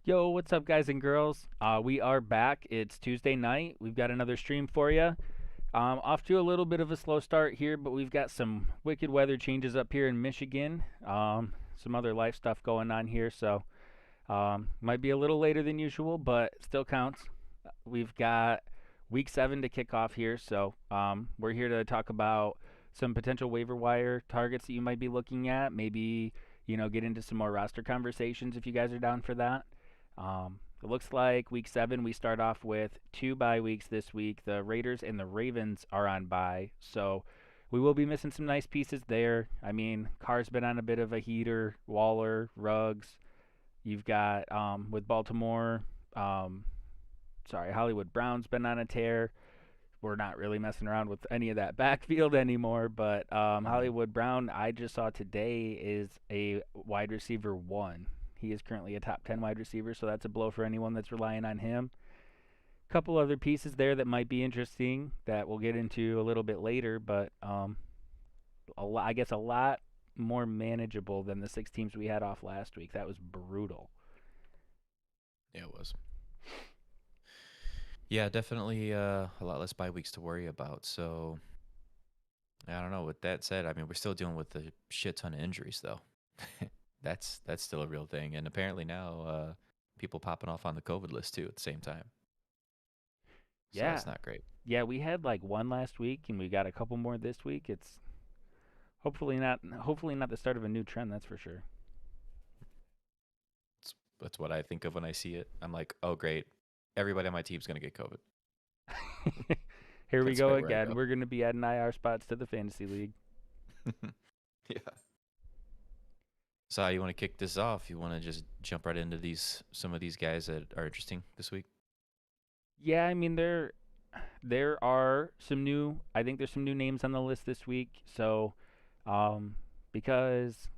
Yo, what's up, guys and girls? We are back. It's Tuesday night. We've got another stream for you. Off to a little bit of a slow start here, but we've got some wicked weather changes up here in Michigan. Some other life stuff going on here, so might be a little later than usual, but still counts. We've got week 7 to kick off here, so we're here to talk about some potential waiver wire targets that you might be looking at. Maybe get into some more roster conversations if you guys are down for that. It looks like week 7 we start off with 2 bye weeks this week. The Raiders and the Ravens are on bye, so we will be missing some nice pieces there. I mean, Carr's been on a bit of a heater. Waller, Ruggs. You've got with Baltimore. Um, Hollywood Brown's been on a tear. We're not really messing around with any of that backfield anymore, but Mhm. Hollywood Brown, I just saw today, is a wide receiver one. He is currently a top 10 wide receiver, so that's a blow for anyone that's relying on him. A couple other pieces there that might be interesting that we'll get into a little bit later, but I guess a lot more manageable than the 6 teams we had off last week. That was brutal. Yeah, it was. Yeah, definitely a lot less bye weeks to worry about. So I don't know. With that said, I mean we're still dealing with a shit ton of injuries though. That's still a real thing, and apparently now people popping off on the COVID list too at the same time. So Yeah. that's not great. Yeah, we had like one last week and we got a couple more this week. It's hopefully not the start of a new trend, that's for sure. That's what I think of when I see it. I'm like, oh great, everybody on my team's gonna get COVID. Here we That's go right where I again. go. We're going to be adding IR spots to the fantasy league. Yeah. So how you want to kick this off? You want to just jump right into some of these guys that are interesting this week? Yeah, I mean there are some new. I think there's some new names on the list this week. So, because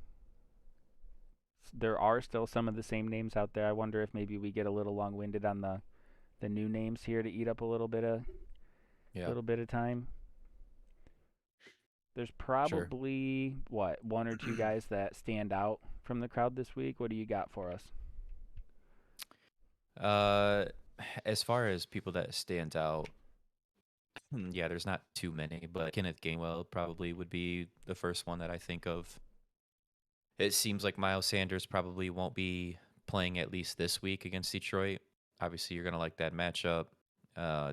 there are still some of the same names out there, I wonder if maybe we get a little long-winded on the new names here to eat up a Yeah, little bit of time. There's sure. probably what one or two guys that stand out from the crowd this week. What do you got for us? Uh, as far as people that stand out, yeah, there's not too many, but Kenneth Gainwell probably would be the first one that I think of. It seems like Miles Sanders probably won't be playing at least this week against Detroit. Obviously, you're gonna like that matchup.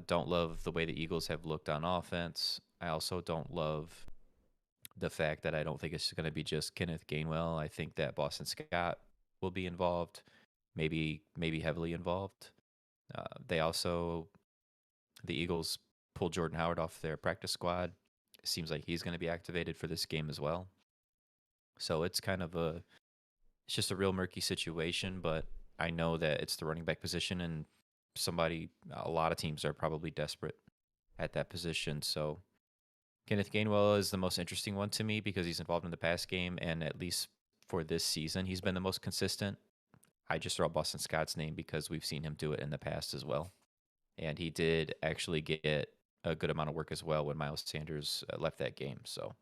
Don't love the way the Eagles have looked on offense. I also don't love the fact that I don't think it's going to be just Kenneth Gainwell. I think that Boston Scott will be involved, maybe heavily involved. They also the Eagles pulled Jordan Howard off their practice squad. It seems like he's going to be activated for this game as well. So it's just a real murky situation, but I know that it's the running back position and a lot of teams are probably desperate at that position. So Kenneth Gainwell is the most interesting one to me because he's involved in the pass game, and at least for this season, he's been the most consistent. I just throw out Boston Scott's name because we've seen him do it in the past as well. And he did actually get a good amount of work as well when Miles Sanders left that game. So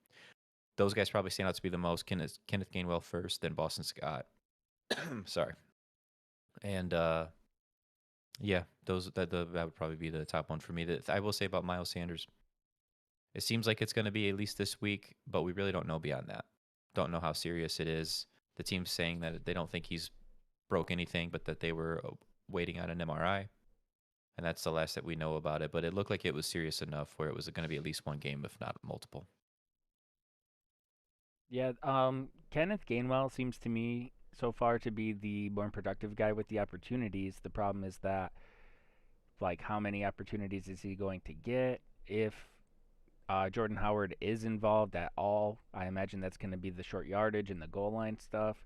those guys probably stand out to be the most. Kenneth Gainwell first, then Boston Scott. Sorry. And yeah, that would probably be the top one for me. That I will say about Miles Sanders, it seems like it's going to be at least this week, but we really don't know beyond that. Don't know how serious it is. The team's saying that they don't think he's broke anything, but that they were waiting on an MRI, and that's the last that we know about it. But it looked like it was serious enough where it was going to be at least one game, if not multiple. Yeah, Kenneth Gainwell seems to me so far to be the more productive guy with the opportunities. The problem is that, like, how many opportunities is he going to get? If Jordan Howard is involved at all, I imagine that's going to be the short yardage and the goal line stuff.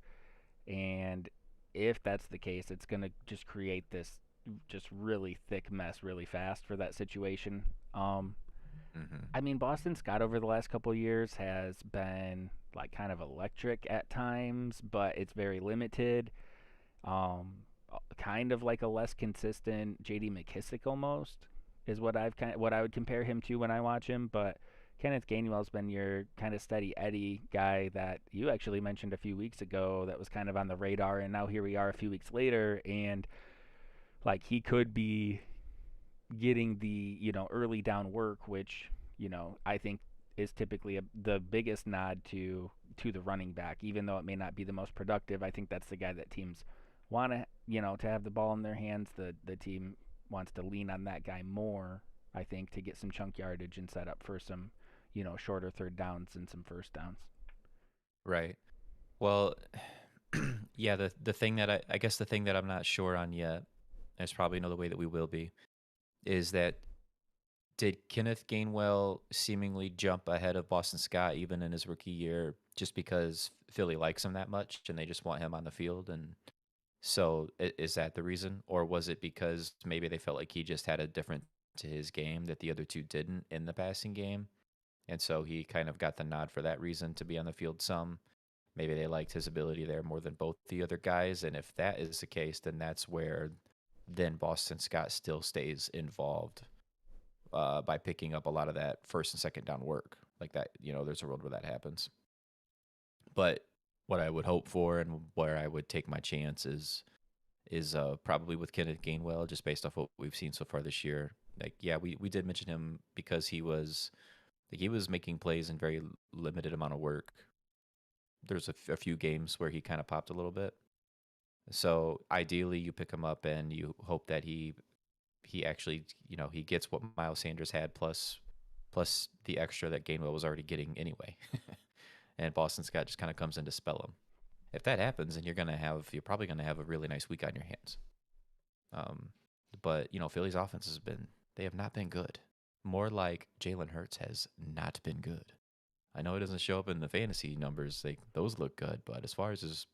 And if that's the case, it's going to just create this just really thick mess really fast for that situation. Um, Mm-hmm. I mean, Boston Scott over the last couple of years has been like kind of electric at times, but it's very limited. Kind of like a less consistent J.D. McKissick almost is what I would compare him to when I watch him. But Kenneth Gainwell's been your kind of steady Eddie guy that you actually mentioned a few weeks ago that was kind of on the radar, and now here we are a few weeks later, and like he could be getting the early down work, which I think is typically the biggest nod to the running back, even though it may not be the most productive. I think that's the guy that teams want to to have the ball in their hands. The team wants to lean on that guy more, I think, to get some chunk yardage and set up for some shorter third downs and some first downs. Right. Well, yeah, the thing that I guess the thing that I'm not sure on yet, there's probably another way that we will be, is that did Kenneth Gainwell seemingly jump ahead of Boston Scott even in his rookie year just because Philly likes him that much and they just want him on the field? And so is that the reason? Or was it because maybe they felt like he just had a different to his game that the other two didn't in the passing game? And so he kind of got the nod for that reason to be on the field some. Maybe they liked his ability there more than both the other guys. And if that is the case, then that's where then Boston Scott still stays involved by picking up a lot of that first and second down work. Like that, there's a world where that happens. But what I would hope for and where I would take my chance is probably with Kenneth Gainwell, just based off what we've seen so far this year. Like, yeah, we did mention him because he was making plays in very limited amount of work. There's a few games where he kind of popped a little bit. So ideally, you pick him up and you hope that he actually, he gets what Miles Sanders had plus the extra that Gainwell was already getting anyway. And Boston Scott just kind of comes in to spell him. If that happens, then you're probably gonna have a really nice week on your hands. But Philly's offense they have not been good. More like Jalen Hurts has not been good. I know it doesn't show up in the fantasy numbers; those look good, but as far as his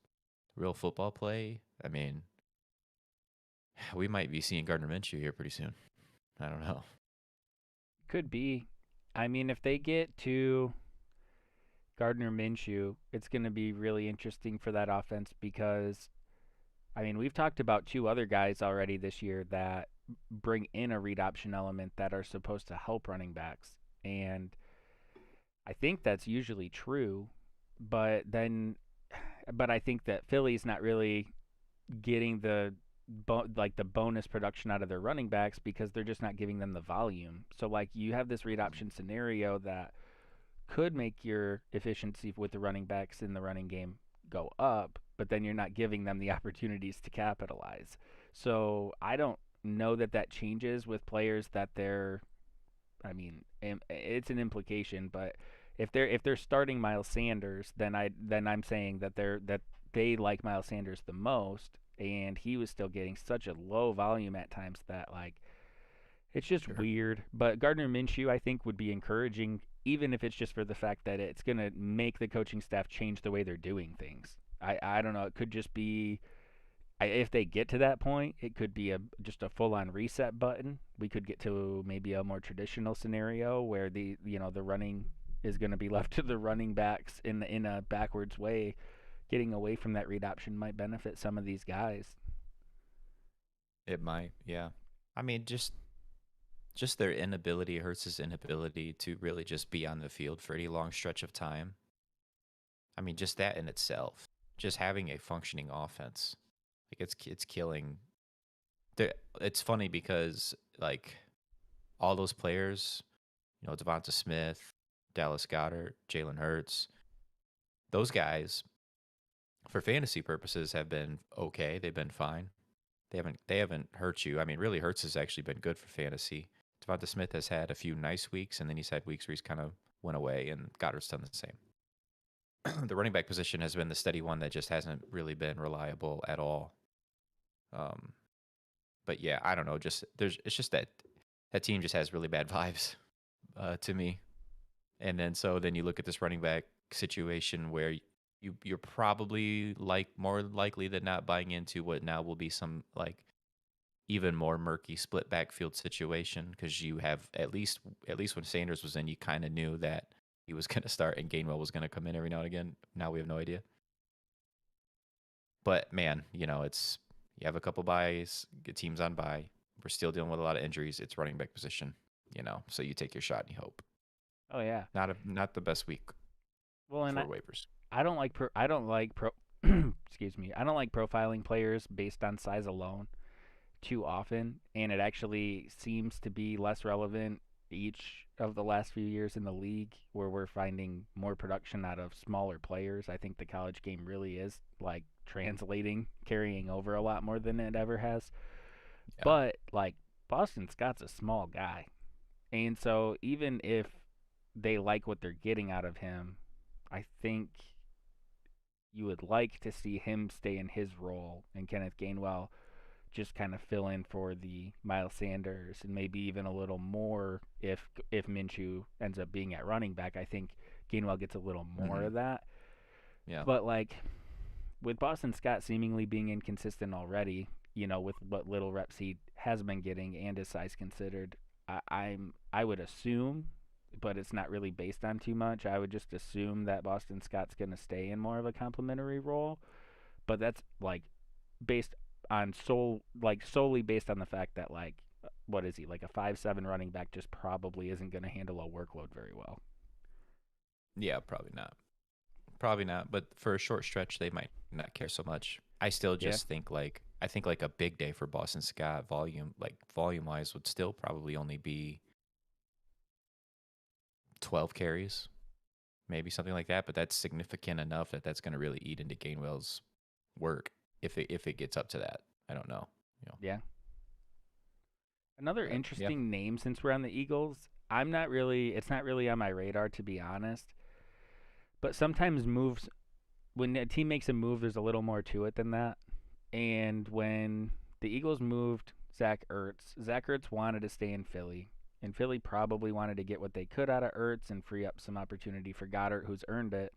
real football play, I mean, we might be seeing Gardner Minshew here pretty soon. I don't know. Could be. I mean, if they get to Gardner Minshew, it's going to be really interesting for that offense because, I mean, we've talked about two other guys already this year that bring in a read option element that are supposed to help running backs. And I think that's usually true, but I think that Philly's not really getting the bonus production out of their running backs because they're just not giving them the volume. So like you have this read option scenario that could make your efficiency with the running backs in the running game go up, but then you're not giving them the opportunities to capitalize. So I don't know that that changes with players that they're. I mean, it's an implication, but if they're starting Miles Sanders, then I'm saying that they like Miles Sanders the most, and he was still getting such a low volume at times that like it's just Sure. weird. But Gardner Minshew, I think, would be encouraging, even if it's just for the fact that it's going to make the coaching staff change the way they're doing things. I don't know. It could just be, if they get to that point, it could be just a full-on reset button. We could get to maybe a more traditional scenario where the running is going to be left to the running backs in a backwards way. Getting away from that read option might benefit some of these guys. It might, yeah. I mean, just their inability, Hurts' inability to really just be on the field for any long stretch of time. I mean, just that in itself, just having a functioning offense, like it's killing. It's funny because like all those players, Devonta Smith, Dallas Goedert, Jalen Hurts, those guys, for fantasy purposes, have been okay. They've been fine. They haven't hurt you. I mean, really, Hurts has actually been good for fantasy. Devonta Smith has had a few nice weeks, and then he's had weeks where he's kind of went away, and Goddard's done the same. The running back position has been the steady one that just hasn't really been reliable at all. But yeah, I don't know. It's just that team just has really bad vibes to me. And then you look at this running back situation where you're probably more likely than not buying into what now will be some like even more murky split backfield situation because you have at least when Sanders was in, you kind of knew that he was going to start and Gainwell was going to come in every now and again. Now we have no idea. But man, it's you have a couple buys, get teams on bye. We're still dealing with a lot of injuries. It's running back position, so you take your shot and you hope. Oh yeah. Not the best week Well, and for waivers. I don't like excuse me. I don't like profiling players based on size alone too often, and it actually seems to be less relevant each of the last few years in the league where we're finding more production out of smaller players. I think the college game really is like translating, carrying over a lot more than it ever has. Yeah. But like Boston Scott's a small guy. And so even if they like what they're getting out of him, I think you would like to see him stay in his role and Kenneth Gainwell just kind of fill in for the Miles Sanders and maybe even a little more if Minshew ends up being at running back. I think Gainwell gets a little more Hmm. of that. Yeah. But like with Boston Scott seemingly being inconsistent already, with what little reps he has been getting and his size considered, I would assume, but it's not really based on too much. I would just assume that Boston Scott's going to stay in more of a complementary role, but that's like based on solely based on the fact that like what is he like a 5'7" running back just probably isn't going to handle a workload very well. Yeah, probably not. Probably not. But for a short stretch, they might not care so much. I still Yeah. just think like a big day for Boston Scott volume wise would still probably only be 12 carries, maybe something like that. But that's significant enough that that's going to really eat into Gainwell's work if it gets up to that. I don't know. Yeah. Another But yeah. interesting name since we're on the Eagles. It's not really on my radar to be honest. But sometimes moves when a team makes a move, there's a little more to it than that. And when the Eagles moved Zach Ertz wanted to stay in Philly. And Philly probably wanted to get what they could out of Ertz and free up some opportunity for Goddard, who's earned it.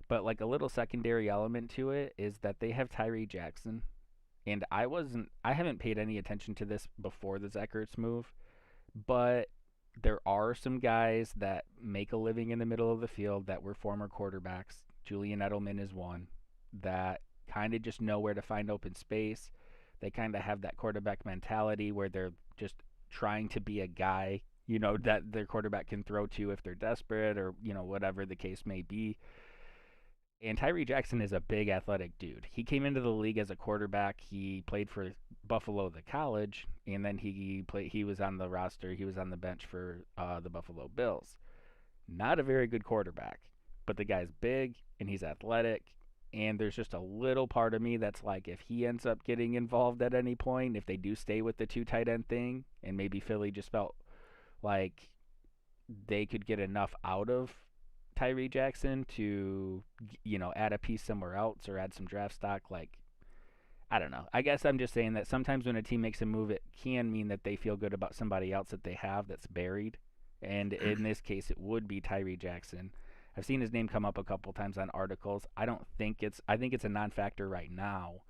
But like a little secondary element to it is that they have Tyree Jackson. And I haven't paid any attention to this before the Zach Ertz move, but there are some guys that make a living in the middle of the field that were former quarterbacks. Julian Edelman is one that kind of just know where to find open space. They kind of have that quarterback mentality where they're just trying to be a guy, that their quarterback can throw to if they're desperate or, whatever the case may be. And Tyree Jackson is a big athletic dude. He came into the league as a quarterback. He played for Buffalo, the college, and then he was on the roster. He was on the bench for the Buffalo Bills. Not a very good quarterback, but the guy's big and he's athletic. And there's just a little part of me that's like, if he ends up getting involved at any point, if they do stay with the two tight end thing, and maybe Philly just felt like they could get enough out of Tyree Jackson to, add a piece somewhere else or add some draft stock. Like, I don't know. I guess I'm just saying that sometimes when a team makes a move, it can mean that they feel good about somebody else that they have that's buried. And in this case, it would be Tyree Jackson. I've seen his name come up a couple times on articles. I think it's a non-factor right now,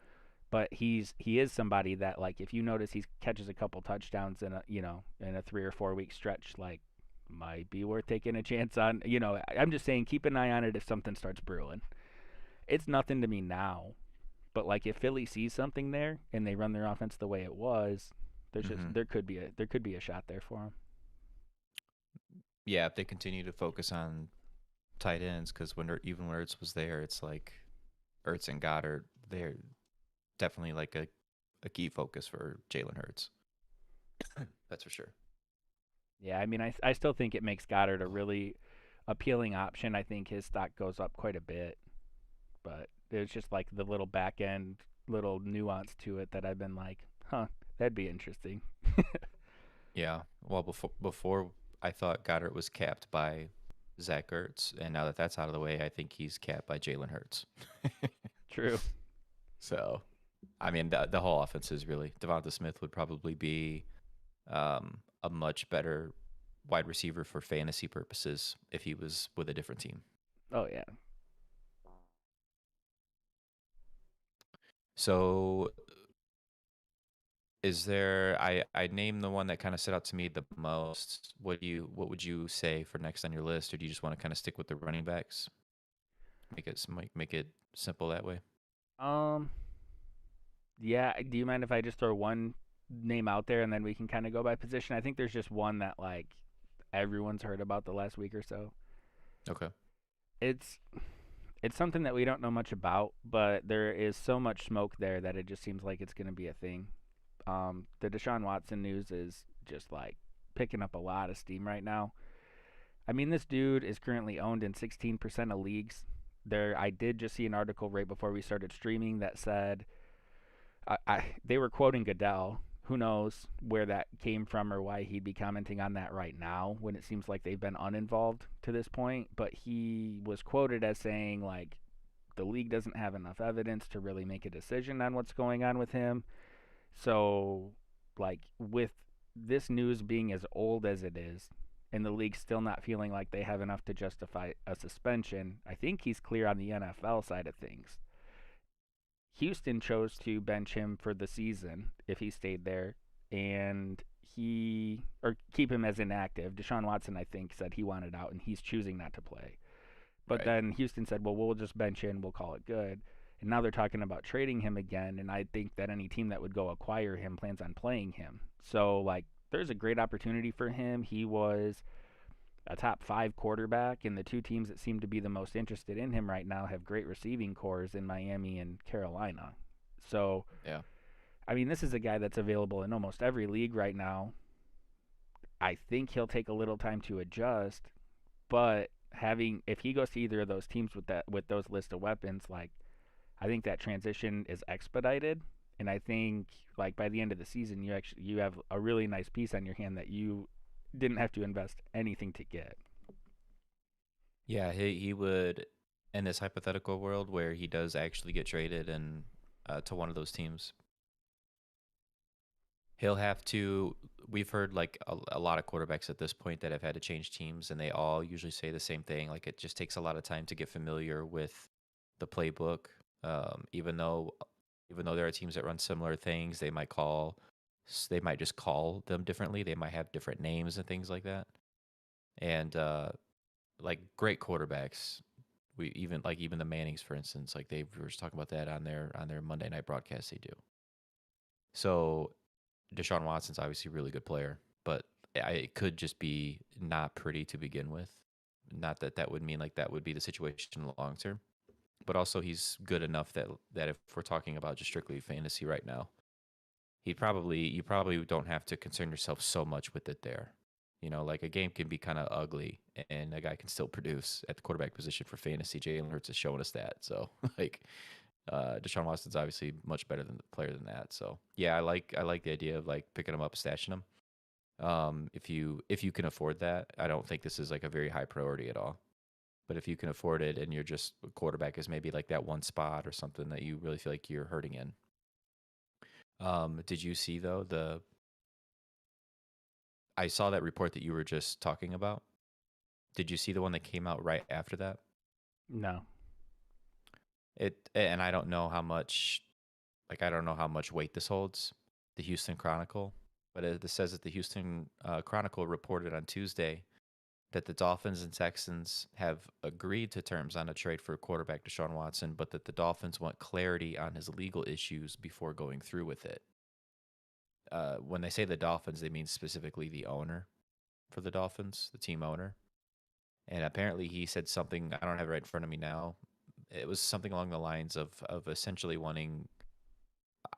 but he is somebody that like if you notice he catches a couple touchdowns in a 3 or 4 week stretch, like might be worth taking a chance on. I'm just saying keep an eye on it if something starts brewing. It's nothing to me now, but like if Philly sees something there and they run their offense the way it was, Hmm. there could be a shot there for him. Yeah, if they continue to focus on tight ends, because even when Ertz was there, it's like Ertz and Goddard, they're definitely like a key focus for Jalen Hurts. That's for sure. Yeah, I mean I still think it makes Goddard a really appealing option. I think his stock goes up quite a bit, but there's just like the little back end little nuance to it that I've been like, huh, that'd be interesting. Yeah. Well, before I thought Goddard was capped by Zach Ertz, and now that that's out of the way, I think he's capped by Jalen Hurts. True. So, I mean, the whole offense is really Devonta Smith would probably be a much better wide receiver for fantasy purposes if he was with a different team. Oh yeah. So, is there? I named the one that kind of stood out to me the most. What would you say for next on your list, or do you just want to kind of stick with the running backs? Make it simple that way. Um. Yeah. Do you mind if I just throw one name out there and then we can kind of go by position? I think there's just one that like everyone's heard about the last week or so. Okay. It's it's something that we don't know much about, but there is so much smoke there that it just seems like it's going to be a thing. The Deshaun Watson news is just like picking up a lot of steam right now. I mean, this dude is currently owned in 16% of leagues. I did just see an article right before we started streaming that said they were quoting Goodell. Who knows where that came from or why he'd be commenting on that right now when it seems like they've been uninvolved to this point. But he was quoted as saying, like, the league doesn't have enough evidence to really make a decision on what's going on with him. So, like, with this news being as old as it is, and the league still not feeling like they have enough to justify a suspension, I think he's clear on the NFL side of things. Houston chose to bench him for the season if he stayed there, and keep him as inactive. Deshaun Watson, I think, said he wanted out, and he's choosing not to play. But Right. then Houston said, well, we'll just bench him, we'll call it good. And now they're talking about trading him again, and I think that any team that would go acquire him plans on playing him. So, like, there's a great opportunity for him. He was a top 5 quarterback, and the two teams that seem to be the most interested in him right now have great receiving cores in Miami and Carolina. So, Yeah. I mean, this is a guy that's available in almost every league right now. I think he'll take a little time to adjust, but if he goes to either of those teams with those list of weapons, like, I think that transition is expedited, and I think like by the end of the season you have a really nice piece on your hand that you didn't have to invest anything to get. Yeah, he would, in this hypothetical world where he does actually get traded and to one of those teams, he'll have to. We've heard like a lot of quarterbacks at this point that have had to change teams, and they all usually say the same thing. Like it just takes a lot of time to get familiar with the playbook. Even though there are teams that run similar things, they might just call them differently. They might have different names and things like that. And like great quarterbacks, even the Mannings, for instance, like they were just talking about that on their Monday night broadcast they do. So Deshaun Watson's obviously a really good player, but it could just be not pretty to begin with. Not that that would mean like that would be the situation long term, but also he's good enough that if we're talking about just strictly fantasy right now, you probably don't have to concern yourself so much with it there. You know, like a game can be kind of ugly, and a guy can still produce at the quarterback position for fantasy. Jalen Hurts is showing us that. So, like, Deshaun Watson's obviously much better than the player than that. So, yeah, I like the idea of like picking him up, stashing him. If you can afford that, I don't think this is like a very high priority at all. But if you can afford it, and you're just quarterback is maybe like that one spot or something that you really feel like you're hurting in. Did you see though I saw that report that you were just talking about. Did you see the one that came out right after that? No. And I don't know how much weight this holds. The Houston Chronicle, but it says that the Houston Chronicle reported on Tuesday that the Dolphins and Texans have agreed to terms on a trade for quarterback Deshaun Watson, but that the Dolphins want clarity on his legal issues before going through with it. When they say the Dolphins, they mean specifically the owner for the Dolphins, the team owner. And apparently he said something, I don't have it right in front of me now. It was something along the lines of essentially wanting,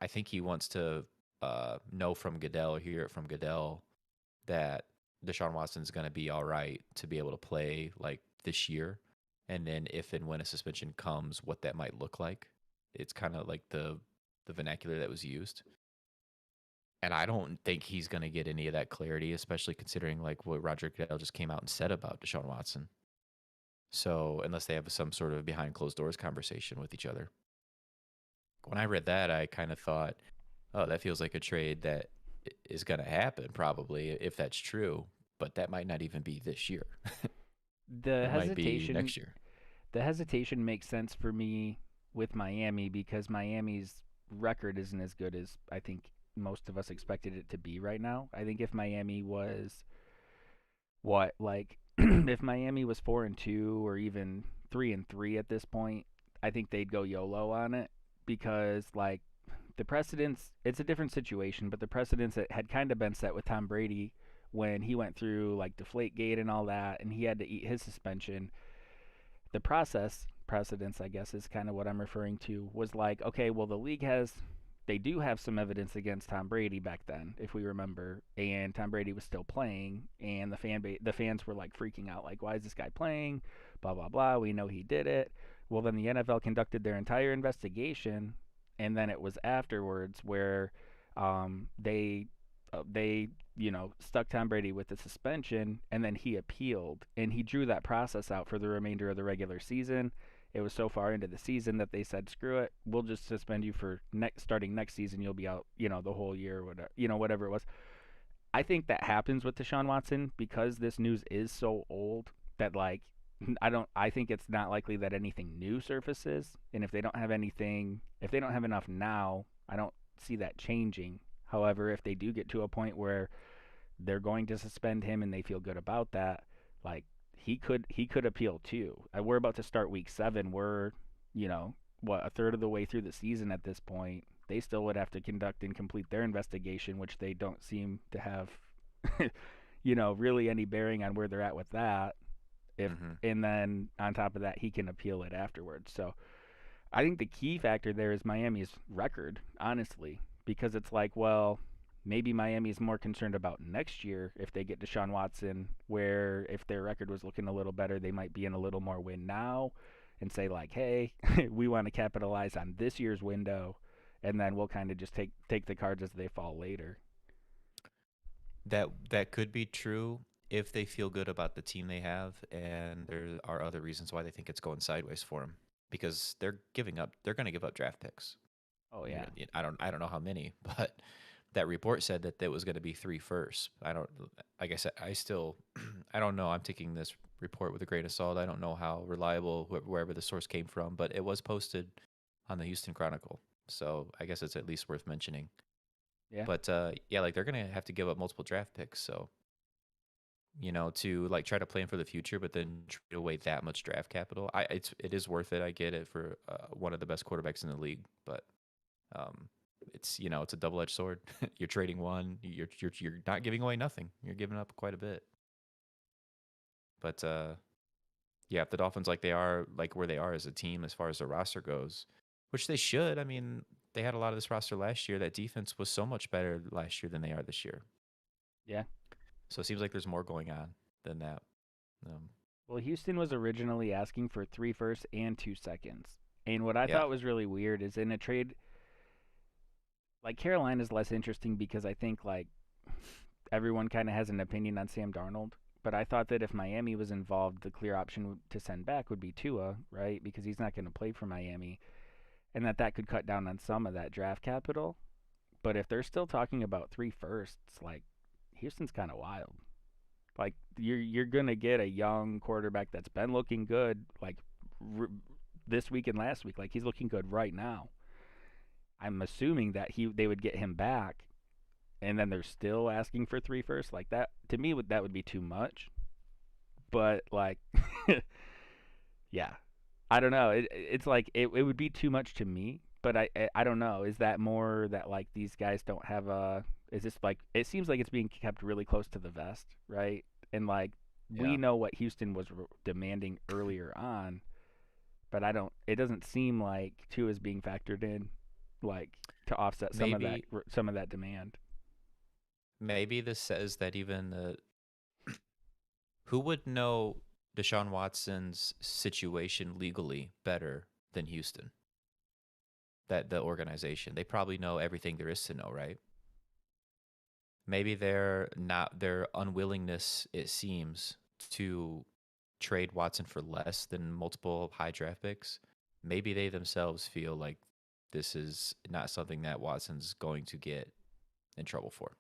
I think he wants to know from Goodell, or hear it from Goodell, that Deshaun Watson's going to be all right to be able to play like this year. And then if and when a suspension comes, what that might look like. It's kind of like the vernacular that was used. And I don't think he's going to get any of that clarity, especially considering like what Roger Goodell just came out and said about Deshaun Watson. So unless they have some sort of behind closed doors conversation with each other. When I read that, I kind of thought, oh, that feels like a trade that is going to happen probably if that's true, but that might not even be this year. The It might be hesitation next year. the hesitation makes sense for me with Miami because Miami's record isn't as good as I think most of us expected it to be right now. I think if Miami was if Miami was 4-2 or even 3-3 at this point, I think they'd go YOLO on it because like the precedents, it's a different situation, but the precedents that had kind of been set with Tom Brady when he went through like Deflategate and all that, and he had to eat his suspension. The precedence, I guess, is kind of what I'm referring to. Was like, okay, well, the league they do have some evidence against Tom Brady back then, if we remember, and Tom Brady was still playing, and the fans were like freaking out, like, why is this guy playing? Blah blah blah. We know he did it. Well, then the NFL conducted their entire investigation, and then it was afterwards where they stuck Tom Brady with the suspension, and then he appealed, and he drew that process out for the remainder of the regular season. It was so far into the season that they said, "Screw it, we'll just suspend you for starting next season. You'll be out, the whole year, or whatever, whatever it was." I think that happens with Deshaun Watson because this news is so old that like I think it's not likely that anything new surfaces, and if they don't have enough now, I don't see that changing. However, if they do get to a point where they're going to suspend him and they feel good about that, like he could appeal too. We're about to start week 7. We're, a third of the way through the season at this point. They still would have to conduct and complete their investigation, which they don't seem to have, really any bearing on where they're at with that. And then on top of that, he can appeal it afterwards. So I think the key factor there is Miami's record, honestly, because it's like, well, maybe Miami's more concerned about next year if they get Deshaun Watson, where if their record was looking a little better, they might be in a little more win now and say like, hey, we want to capitalize on this year's window, and then we'll kind of just take the cards as they fall later. That could be true if they feel good about the team they have, and there are other reasons why they think it's going sideways for them, because they're going to give up draft picks. Oh yeah. I don't know how many, but that report said that there was going to be 3 firsts. Like I said, I don't know. I'm taking this report with a grain of salt. I don't know how reliable wherever the source came from, but it was posted on the Houston Chronicle. So I guess it's at least worth mentioning. Yeah. But like they're going to have to give up multiple draft picks. So, to like try to plan for the future, but then trade away that much draft capital. It is worth it. I get it for one of the best quarterbacks in the league, but it's it's a double-edged sword. You're trading one, you're not giving away nothing. You're giving up quite a bit. But if the Dolphins like where they are as a team as far as their roster goes, which they should. I mean, they had a lot of this roster last year. That defense was so much better last year than they are this year. Yeah. So it seems like there's more going on than that. Well, Houston was originally asking for 3 firsts and 2 seconds. And what I thought was really weird is in a trade, like Carolina's less interesting because I think like everyone kind of has an opinion on Sam Darnold. But I thought that if Miami was involved, the clear option to send back would be Tua, right? Because he's not going to play for Miami. And that could cut down on some of that draft capital. But if they're still talking about 3 firsts, like Houston's kind of wild. Like you're going to get a young quarterback that's been looking good like this week and last week. Like he's looking good right now. I'm assuming that they would get him back, and then they're still asking for 3 firsts. Like that to me that would be too much. But like, yeah, I don't know. It's like it would be too much to me. But I don't know. Is that more that like these guys don't have a? Is this like it seems like it's being kept really close to the vest, right? And like we know what Houston was demanding earlier on, but it doesn't seem like Tua is being factored in, like to offset some of that demand. Maybe this says that even who would know Deshaun Watson's situation legally better than Houston? That the organization, they probably know everything there is to know, right? Maybe their unwillingness, it seems, to trade Watson for less than multiple high draft picks. Maybe they themselves feel like this is not something that Watson's going to get in trouble for.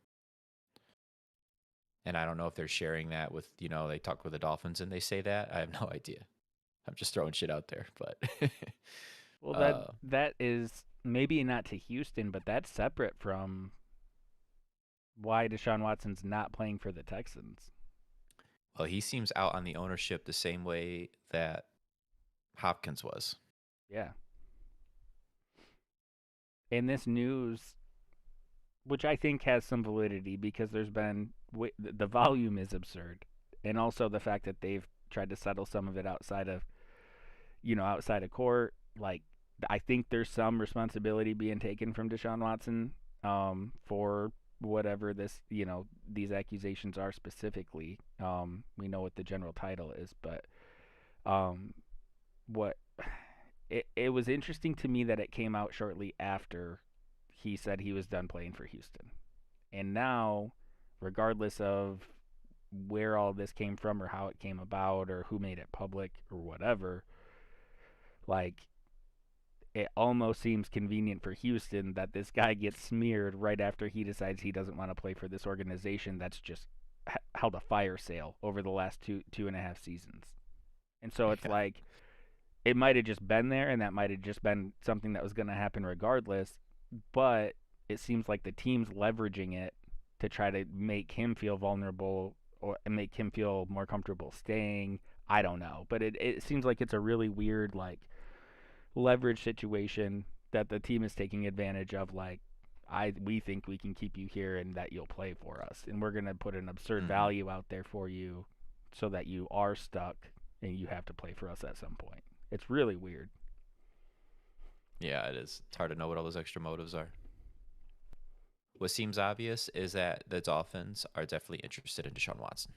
And I don't know if they're sharing that with, they talk with the Dolphins and they say that. I have no idea. I'm just throwing shit out there, but well, that is maybe not to Houston, but that's separate from why Deshaun Watson's not playing for the Texans. Well, he seems out on the ownership the same way that Hopkins was. Yeah. And this news, which I think has some validity because there's been the volume is absurd, and also the fact that they've tried to settle some of it outside of court. Like, I think there's some responsibility being taken from Deshaun Watson for whatever these accusations are specifically. We know what the general title is, but um, what it was interesting to me that it came out shortly after he said he was done playing for Houston. And now, regardless of where all this came from or how it came about or who made it public or whatever, like, it almost seems convenient for Houston that this guy gets smeared right after he decides he doesn't want to play for this organization that's just held a fire sale over the last two and a half seasons. And so it's like, it might have just been there, and that might have just been something that was going to happen regardless, but it seems like the team's leveraging it to try to make him feel vulnerable or make him feel more comfortable staying. I don't know, but it seems like it's a really weird, like, leverage situation that the team is taking advantage of. Like, we think we can keep you here and that you'll play for us, and we're going to put an absurd value out there for you so that you are stuck and you have to play for us at some point. It's really weird. Yeah, it is. It's hard to know what all those extra motives are. What seems obvious is that the Dolphins are definitely interested in Deshaun Watson.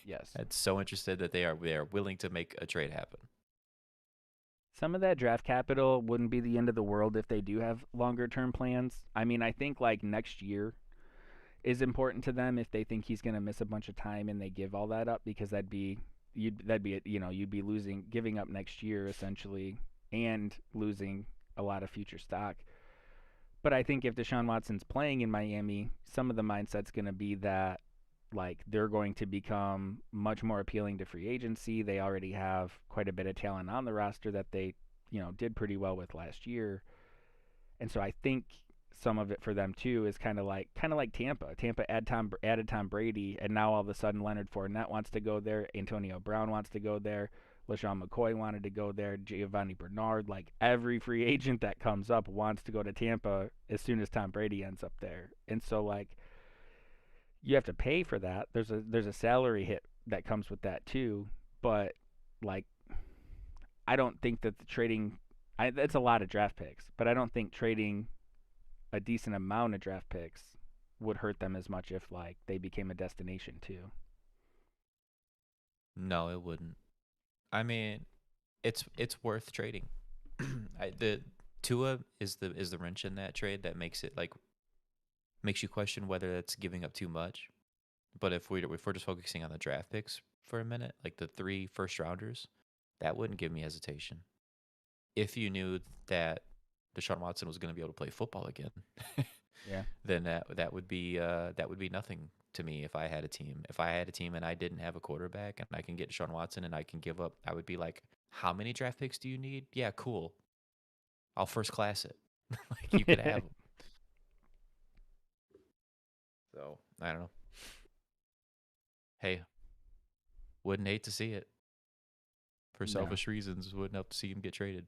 Yes. And so interested that they are willing to make a trade happen. Some of that draft capital wouldn't be the end of the world if they do have longer term plans. I mean, I think like next year is important to them if they think he's going to miss a bunch of time and they give all that up, because you'd be giving up next year essentially and losing a lot of future stock. But I think if Deshaun Watson's playing in Miami, some of the mindset's going to be that, like, they're going to become much more appealing to free agency. They already have quite a bit of talent on the roster that they, did pretty well with last year. And so I think some of it for them too is kind of like Tampa. Tampa added Tom Brady, and now all of a sudden Leonard Fournette wants to go there, Antonio Brown wants to go there, LaShawn McCoy wanted to go there, Giovanni Bernard. Like, every free agent that comes up wants to go to Tampa as soon as Tom Brady ends up there. And so, like, you have to pay for that. There's a salary hit that comes with that too. But, like, I don't think that it's a lot of draft picks, but I don't think trading a decent amount of draft picks would hurt them as much if, like, they became a destination too. No, it wouldn't. I mean, it's worth trading. The Tua is the wrench in that trade that makes you question whether that's giving up too much. But if we're just focusing on the draft picks for a minute, like the 3 first rounders, that wouldn't give me hesitation. If you knew that Deshaun Watson was going to be able to play football again, Yeah. then that would be nothing to me if I had a team. If I had a team and I didn't have a quarterback and I can get Deshaun Watson and I can give up, I would be like, how many draft picks do you need? Yeah, cool. I'll first class it. Like, you could have them. So, I don't know. Hey, wouldn't hate to see it. For selfish reasons, wouldn't have to see him get traded.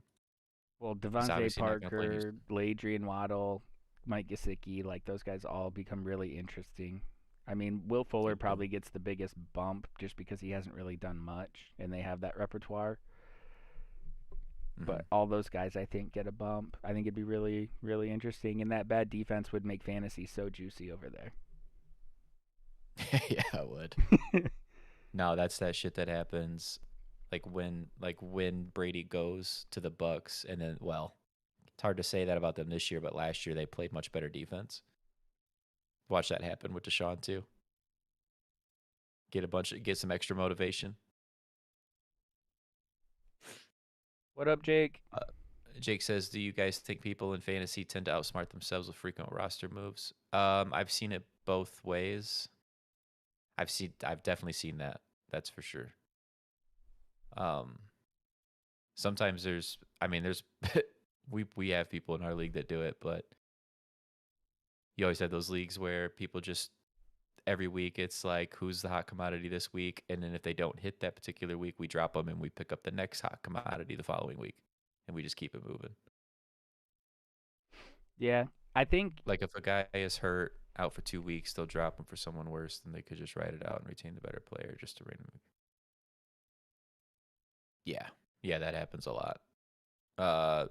Well, Devontae Parker, Ladrian Waddle, Mike Gesicki, like, those guys all become really interesting. I mean, Will Fuller probably gets the biggest bump just because he hasn't really done much, and they have that repertoire. But all those guys, I think, get a bump. I think it'd be really, really interesting, and that bad defense would make fantasy so juicy over there. Yeah, it would. No, that's that shit that happens, like when Brady goes to the Bucks, and then, well, it's hard to say that about them this year, but last year they played much better defense. Watch that happen with Deshaun too. Get some extra motivation. What up, Jake? Jake says, "Do you guys think people in fantasy tend to outsmart themselves with frequent roster moves?" I've seen it both ways. I've definitely seen that. That's for sure. Sometimes there's we have people in our league that do it, but you always have those leagues where people just every week it's like, who's the hot commodity this week, and then if they don't hit that particular week, we drop them and we pick up the next hot commodity the following week, and we just keep it moving. Yeah, I think, like, if a guy is hurt out for 2 weeks, they'll drop him for someone worse, then they could just ride it out and retain the better player just to random. Yeah, that happens a lot.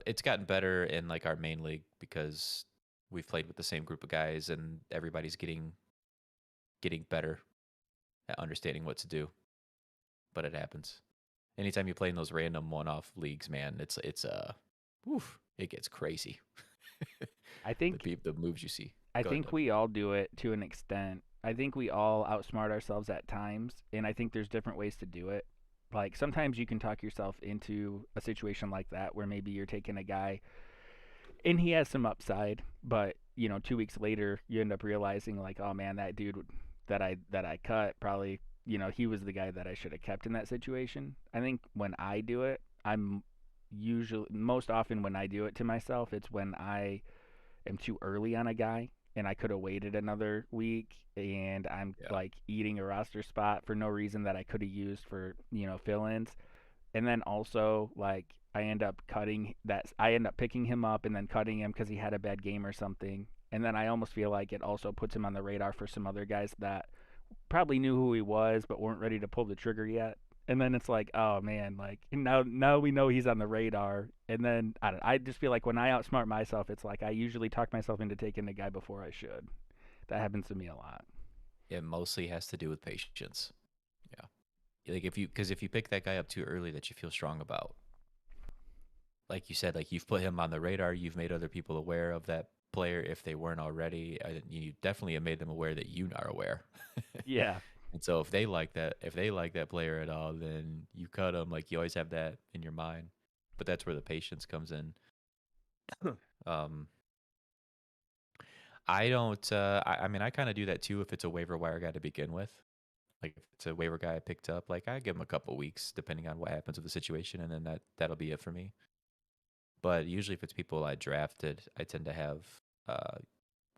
It's gotten better in like our main league because we've played with the same group of guys and everybody's getting better at understanding what to do. But it happens. Anytime you play in those random one-off leagues, man, it gets crazy. I think the moves you see. I Go ahead, think Doug. we all do it to an extent. I think we all outsmart ourselves at times, and I think there's different ways to do it. Like sometimes you can talk yourself into a situation like that where maybe you're taking a guy and he has some upside, but 2 weeks later you end up realizing like, oh man, that dude that I cut probably he was the guy that I should have kept in that situation. I think when I do it, I'm usually most often when I do it to myself, it's when I am too early on a guy and I could have waited another week and I'm Yeah. like eating a roster spot for no reason that I could have used for, fill-ins. And then also like I end up picking him up and then cutting him cuz he had a bad game or something. And then I almost feel like it also puts him on the radar for some other guys that probably knew who he was but weren't ready to pull the trigger yet. And then it's like, oh man, like now we know he's on the radar. And then I just feel like when I outsmart myself, it's like I usually talk myself into taking the guy before I should. That happens to me a lot. It mostly has to do with patience. Yeah. Like if you pick that guy up too early that you feel strong about, like you said, like you've put him on the radar, you've made other people aware of that player if they weren't already. You definitely have made them aware that you are aware. Yeah. And so if they like that player at all, then you cut them. Like you always have that in your mind. But that's where the patience comes in. um, I don't. I mean, I kind of do that too. If it's a waiver wire guy to begin with, like if it's a waiver guy I picked up, like I give him a couple weeks depending on what happens with the situation, and then that'll be it for me. But usually, if it's people I drafted, I tend to have,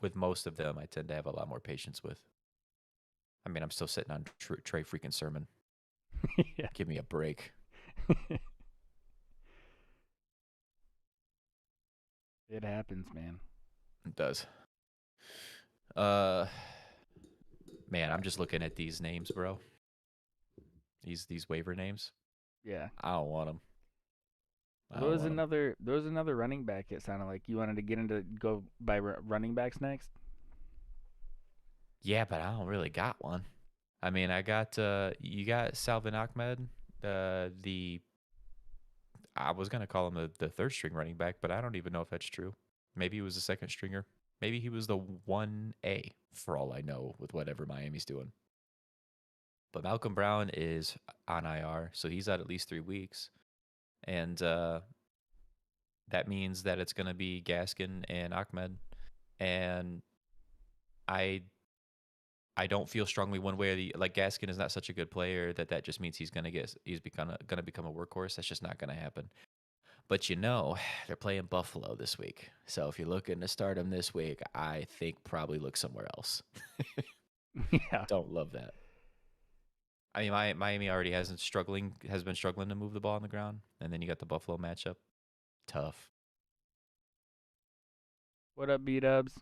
with most of them, I tend to have a lot more patience with. I mean, I'm still sitting on Trey freaking Sermon. Yeah. Give me a break. It happens, man. It does. Man, I'm just looking at these names, bro. These waiver names. Yeah. I don't want them. There was another running back. It sounded like you wanted to go by running backs next. Yeah, but I don't really got one. I mean, you got Salvin Ahmed, I was gonna call him the third string running back, but I don't even know if that's true. Maybe he was the second stringer. Maybe he was the 1A for all I know with whatever Miami's doing. But Malcolm Brown is on IR, so he's out at least 3 weeks. And that means that it's going to be Gaskin and Ahmed. And I don't feel strongly one way or the like. Gaskin is not such a good player that just means he's going to become a workhorse. That's just not going to happen. But they're playing Buffalo this week. So if you're looking to start him this week, I think probably look somewhere else. Yeah. Don't love that. I mean, Miami already has been struggling to move the ball on the ground, and then you got the Buffalo matchup. Tough. What up, B-Dubs?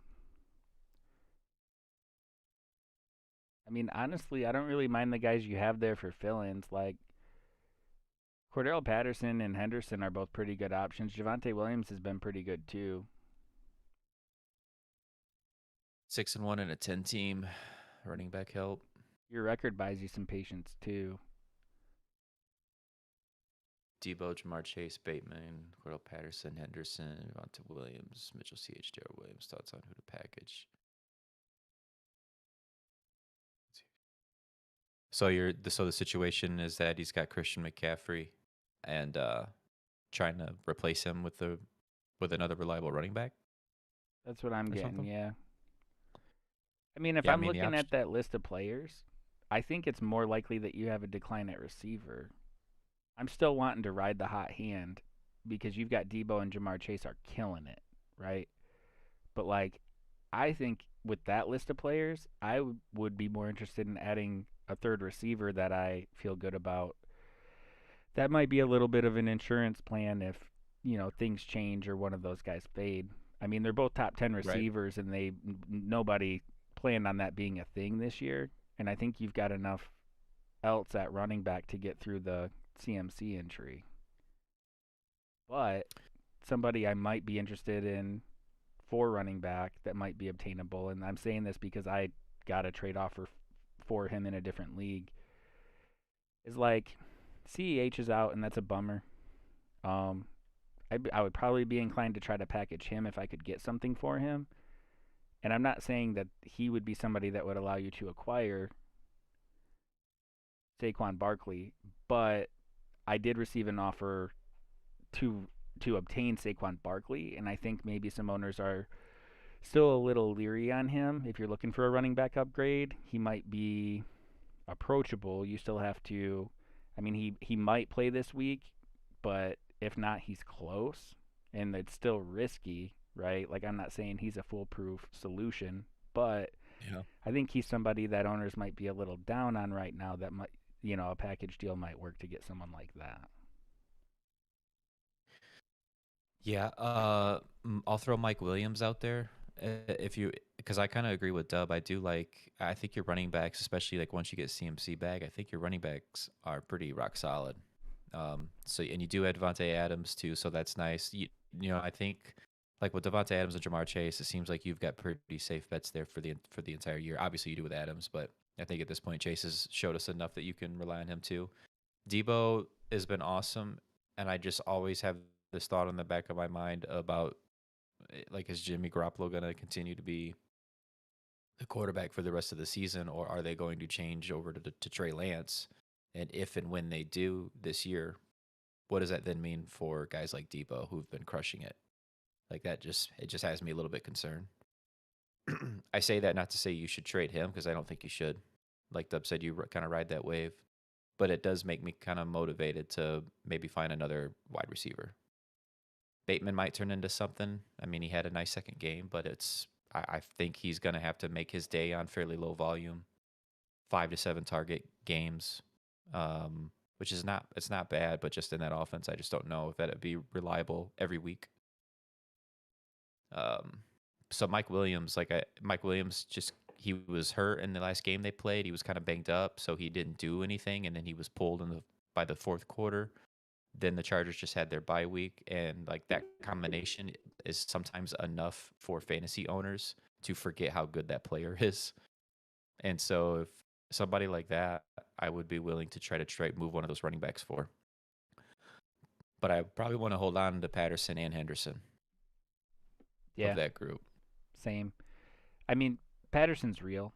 I mean, honestly, I don't really mind the guys you have there for fill-ins. Like, Cordell Patterson and Henderson are both pretty good options. Javonte Williams has been pretty good, too. 6-1 in a 10 team. Running back help. Your record buys you some patience, too. Debo, Jamar Chase, Bateman, Cordell Patterson, Henderson, Devonta Williams, Mitchell C.H. Darrell Williams. Thoughts on who to package? So the situation is that he's got Christian McCaffrey, and trying to replace him with another reliable running back. That's what I'm getting. Something? Yeah. I mean, if I'm looking at that list of players, I think it's more likely that you have a decline at receiver. I'm still wanting to ride the hot hand because you've got Debo and Jamar Chase are killing it, right? But like, I think with that list of players, I would be more interested in adding a third receiver that I feel good about. That might be a little bit of an insurance plan if things change or one of those guys fade. I mean, they're both top 10 receivers, right, and nobody planned on that being a thing this year, and I think you've got enough else at running back to get through the CMC injury. But somebody I might be interested in for running back that might be obtainable, and I'm saying this because I got a trade offer for him in a different league, is like CEH is out, and that's a bummer. Um, I would probably be inclined to try to package him if I could get something for him. And I'm not saying that he would be somebody that would allow you to acquire Saquon Barkley, but I did receive an offer to obtain Saquon Barkley, and I think maybe some owners are still a little leery on him. If you're looking for a running back upgrade, he might be approachable. You still have to. I mean, he might play this week, but if not, he's close, and it's still risky, right? Like, I'm not saying he's a foolproof solution, but Yeah. I think he's somebody that owners might be a little down on right now. That might, a package deal might work to get someone like that. Yeah, I'll throw Mike Williams out there if you, because I kind of agree with Dub. I think your running backs, especially like once you get CMC back, I think your running backs are pretty rock solid. So and you do have Devonta Adams too, so that's nice. I think like with Devonta Adams and Jamar Chase, it seems like you've got pretty safe bets there for the entire year. Obviously, you do with Adams, but I think at this point, Chase has showed us enough that you can rely on him too. Debo has been awesome, and I just always have this thought in the back of my mind about like, is Jimmy Garoppolo going to continue to be the quarterback for the rest of the season, or are they going to change over to Trey Lance? And if and when they do this year, what does that then mean for guys like Debo who've been crushing it? Like it just has me a little bit concerned. I say that not to say you should trade him, because I don't think you should. Like Dub said, you kind of ride that wave, but it does make me kind of motivated to maybe find another wide receiver. Bateman might turn into something. I mean, he had a nice second game, but I think he's going to have to make his day on fairly low volume, 5 to 7 target games, which is it's not bad, but just in that offense, I just don't know if that'd be reliable every week. So Mike Williams, he was hurt in the last game they played. He was kind of banged up, so he didn't do anything, and then he was pulled by the fourth quarter. Then the Chargers just had their bye week, and like that combination is sometimes enough for fantasy owners to forget how good that player is. And so if somebody like that, I would be willing to try to move one of those running backs for. But I probably want to hold on to Patterson and Henderson of that group. Same. I mean, Patterson's real.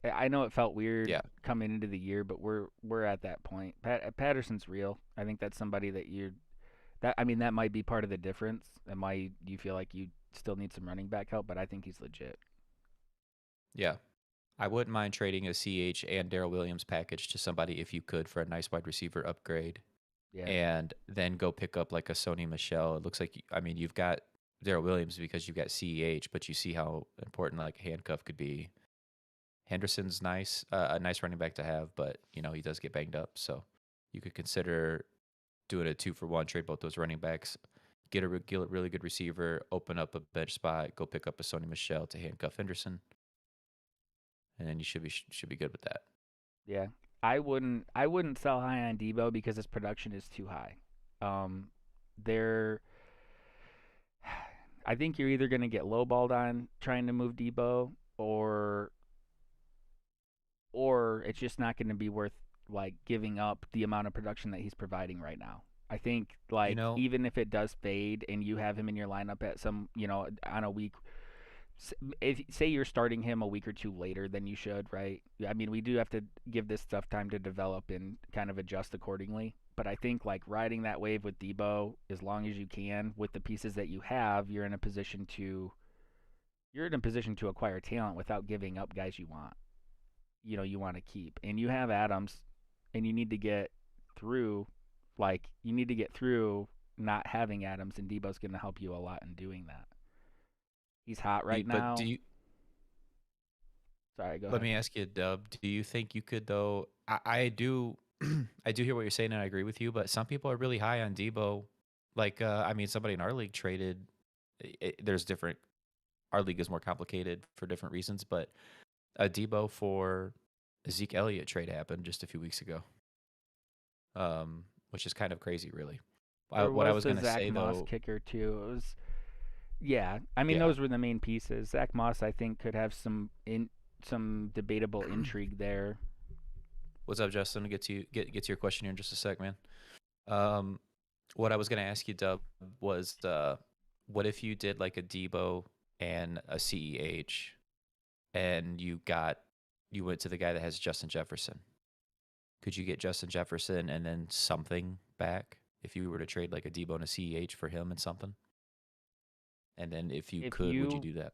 I know it felt weird coming into the year, but we're at that point. Patterson's real. I think that's somebody that might be part of the difference and why you feel like you still need some running back help, but I think he's legit. Yeah. I wouldn't mind trading a CH and Darrell Williams package to somebody if you could for a nice wide receiver upgrade. Yeah. And then go pick up like a Sony Michel. It looks like, you've got Darrell Williams because you've got CEH, but you see how important like a handcuff could be. Henderson's nice, a nice running back to have, but he does get banged up. So you could consider doing a 2-for-1, trade both those running backs, get a really good receiver, open up a bench spot, go pick up a Sony Michel to handcuff Henderson, and then you should be good with that. Yeah, I wouldn't sell high on Debo because his production is too high. I think you're either going to get lowballed on trying to move Debo, or it's just not going to be worth like giving up the amount of production that he's providing right now. I think like even if it does fade and you have him in your lineup at some on a week, say you're starting him a week or two later than you should, right? I mean, we do have to give this stuff time to develop and kind of adjust accordingly. But I think like riding that wave with Debo as long as you can with the pieces that you have, you're in a position to acquire talent without giving up guys you want. You want to keep. And you have Adams, and you need to get through not having Adams, and Debo's going to help you a lot in doing that. He's hot right now. But Sorry, go ahead. Let me ask you, Dub. Do you think you could, though? I do I do hear what you're saying, and I agree with you, but some people are really high on Debo. Like, somebody in our league traded. There's different our league is more complicated for different reasons, but a Debo for Zeke Elliott trade happened just a few weeks ago, which is kind of crazy, really. There What I was was the gonna Zach say Moss though, kicker too. It was, yeah. I mean, yeah. those were the main pieces. Zach Moss, I think, could have some debatable intrigue there. What's up, Justin? Get to your question here in just a sec, man. Um, what I was gonna ask you, Dub, was what if you did like a Debo and a CEH, and you went to the guy that has Justin Jefferson? Could you get Justin Jefferson and then something back if you were to trade like a Debo and a CEH for him and something? And then if you If could, would you you do that?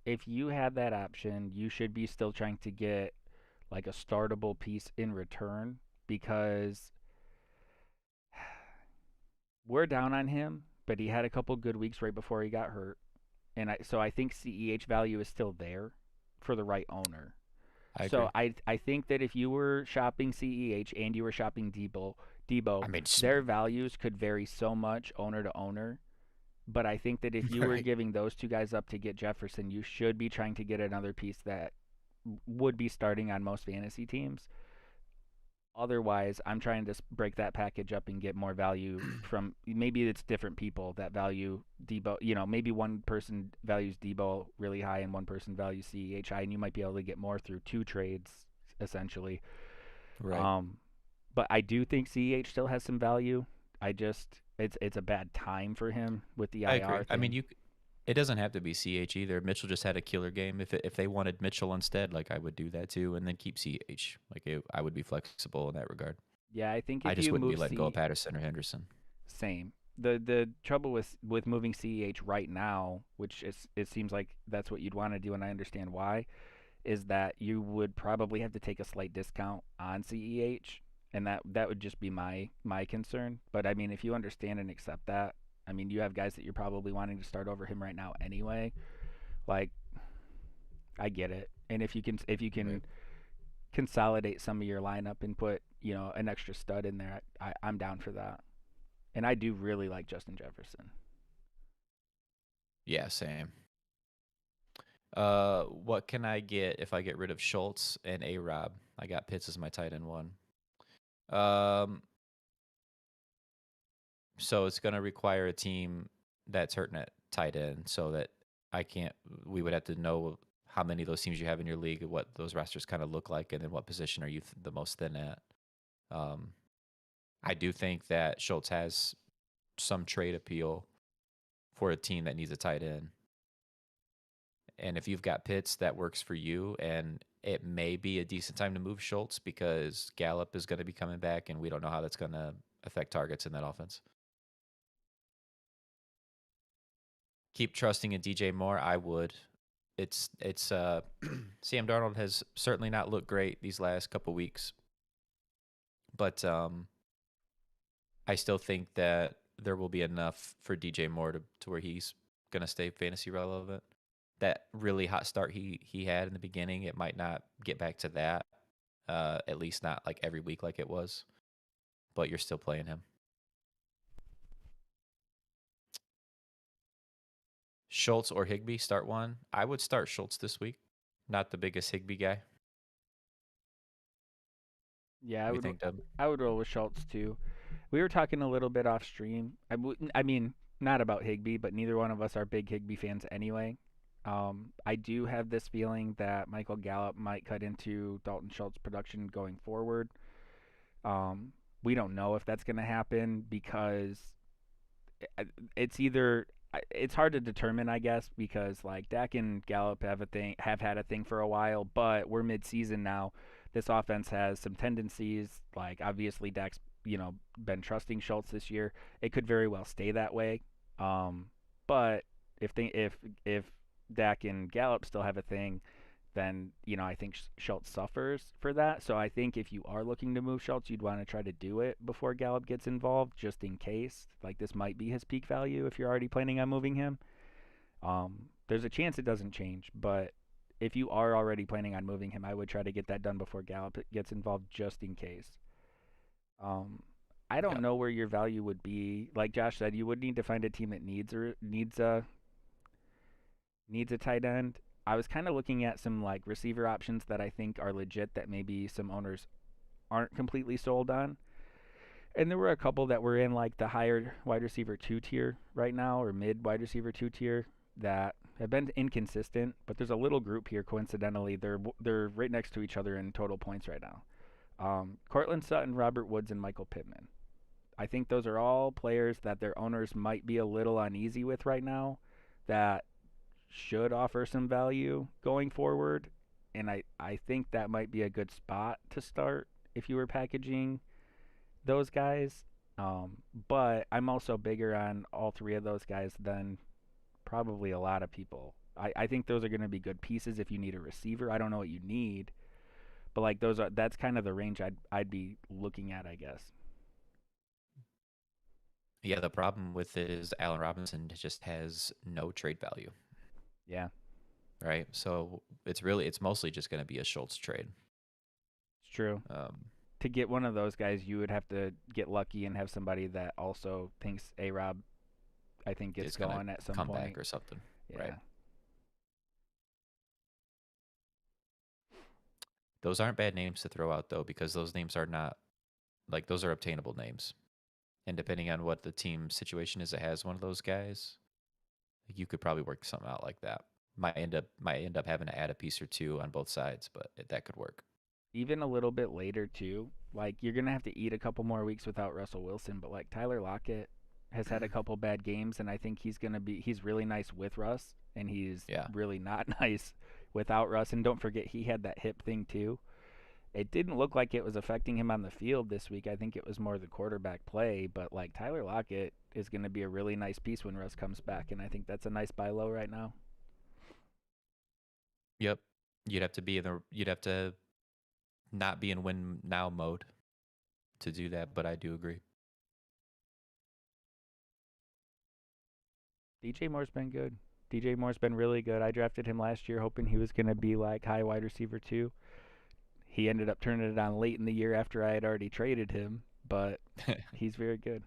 if you had that option, you should be still trying to get like a startable piece in return because we're down on him, but he had a couple good weeks right before he got hurt. And so I think CEH value is still there for the right owner. I So agree. I think that if you were shopping CEH and you were shopping Debo, I mean, their values could vary so much owner to owner. But I think that if you were right. giving those two guys up to get Jefferson, you should be trying to get another piece that would be starting on most fantasy teams. Otherwise, I'm trying to break that package up and get more value from maybe it's different people that value Debo. You know, maybe one person values Debo really high and one person values CEH high, and you might be able to get more through two trades essentially. Right. Um, but I do think CEH still has some value. I just it's a bad time for him with the I IR agree. I mean, thing. it doesn't have to be CH either. Mitchell just had a killer game. If they wanted Mitchell instead, like I would do that too, and then keep CH. I would be flexible in that regard. Yeah, I think I if just you wouldn't be move letting go of C Patterson or Henderson. Same. The trouble with moving CEH right now, which it seems like that's what you'd want to do, and I understand why, is that you would probably have to take a slight discount on CEH, and that would just be my concern. But I mean, if you understand and accept that, I mean, you have guys that you're probably wanting to start over him right now anyway. Like, I get it. And if you can Right. consolidate some of your lineup and put an extra stud in there, I'm down for that. And I do really like Justin Jefferson. Yeah, same. What can I get if I get rid of Schultz and A Rob? I got Pitts as my tight end one. Um, so it's gonna require a team that's hurting at tight end, so that I can't. We would have to know how many of those teams you have in your league, and what those rosters kind of look like, and then what position are you the most thin at. Um, I do think that Schultz has some trade appeal for a team that needs a tight end. And if you've got Pitts, that works for you. And it may be a decent time to move Schultz because Gallup is going to be coming back, and we don't know how that's going to affect targets in that offense. Keep trusting in DJ Moore. I would. It's Sam Darnold has certainly not looked great these last couple weeks, but I still think that there will be enough for DJ Moore to where he's going to stay fantasy relevant. That really hot start he had in the beginning, it might not get back to that, at least not like every week like it was, but you're still playing him. Schultz or Higbee, start one. I would start Schultz this week. Not the biggest Higbee guy. Yeah, What do you think, Dub? I would roll with Schultz too. We were talking a little bit off stream. I mean, not about Higbee, but neither one of us are big Higbee fans anyway. I do have this feeling that Michael Gallup might cut into Dalton Schultz production going forward. We don't know if that's going to happen because it's either it's hard to determine, I guess, because like Dak and Gallup have had a thing for a while, but we're mid-season now. This offense has some tendencies. Like obviously Dak's been trusting Schultz this year. It could very well stay that way. Um, but if Dak and Gallup still have a thing, then I think Schultz suffers for that. So I think if you are looking to move Schultz, you'd want to try to do it before Gallup gets involved, just in case. Like this might be his peak value if you're already planning on moving him. There's a chance it doesn't change, but if you are already planning on moving him, I would try to get that done before Gallup gets involved, just in case. Um, I don't Yeah. know where your value would be. Like Josh said, you would need to find a team that needs needs a tight end. I was kind of looking at some like receiver options that I think are legit that maybe some owners aren't completely sold on. And there were a couple that were in like the higher wide receiver 2 tier right now, or mid wide receiver 2 tier, that have been inconsistent. But there's a little group here. Coincidentally, they're right next to each other in total points right now. Cortland Sutton, Robert Woods, and Michael Pittman. I think those are all players that their owners might be a little uneasy with right now, that should offer some value going forward. And I think that might be a good spot to start if you were packaging those guys. But I'm also bigger on all three of those guys than probably a lot of people. I think those are going to be good pieces if you need a receiver. I don't know what you need, but like that's kind of the range I'd be looking at, I guess. Yeah, the problem with it is Allen Robinson just has no trade value. Yeah. Right. So it's mostly just going to be a Schultz trade. It's true. To get one of those guys, you would have to get lucky and have somebody that also thinks A-Rob, I think, gets going at some come point. back or something. Yeah. Right. Those aren't bad names to throw out, though, because those names are not, like, those are obtainable names. And depending on what the team situation is that has one of those guys, you could probably work something out like that. Might end up having to add a piece or two on both sides, but that could work. Even a little bit later too. Like, you're gonna have to eat a couple more weeks without Russell Wilson, but like Tyler Lockett has had a couple bad games, and I think he's really nice with Russ, and he's really not nice without Russ. And don't forget, he had that hip thing too. It didn't look like it was affecting him on the field this week. I think it was more the quarterback play, but like Tyler Lockett is going to be a really nice piece when Russ comes back, and I think that's a nice buy low right now. Yep. You'd have to not be in win now mode to do that, but I do agree. DJ Moore's been good. DJ Moore's been really good. I drafted him last year hoping he was going to be like high wide receiver 2. He ended up turning it on late in the year after I had already traded him, but he's very good.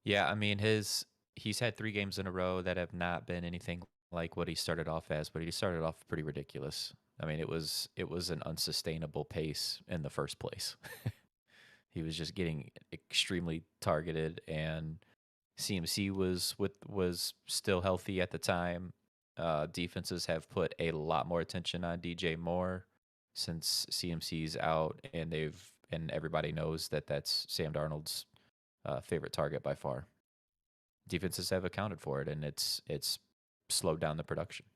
Yeah, I mean, he's had 3 games in a row that have not been anything like what he started off as, but he started off pretty ridiculous. I mean, it was an unsustainable pace in the first place. He was just getting extremely targeted, and CMC was still healthy at the time. Defenses have put a lot more attention on DJ Moore since CMC's out, and everybody knows that that's Sam Darnold's favorite target by far. Defenses have accounted for it, and it's slowed down the production.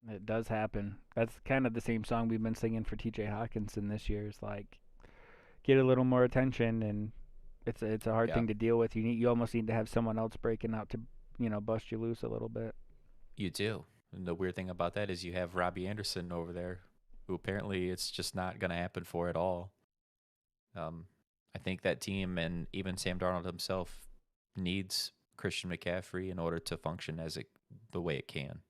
It does happen. That's kind of the same song we've been singing for TJ Hawkinson this year. It's like, get a little more attention, and it's a hard thing to deal with. You almost need to have someone else breaking out to, bust you loose a little bit. You do. And the weird thing about that is you have Robbie Anderson over there, who apparently it's just not going to happen for at all. I think that team, and even Sam Darnold himself, needs Christian McCaffrey in order to function the way it can.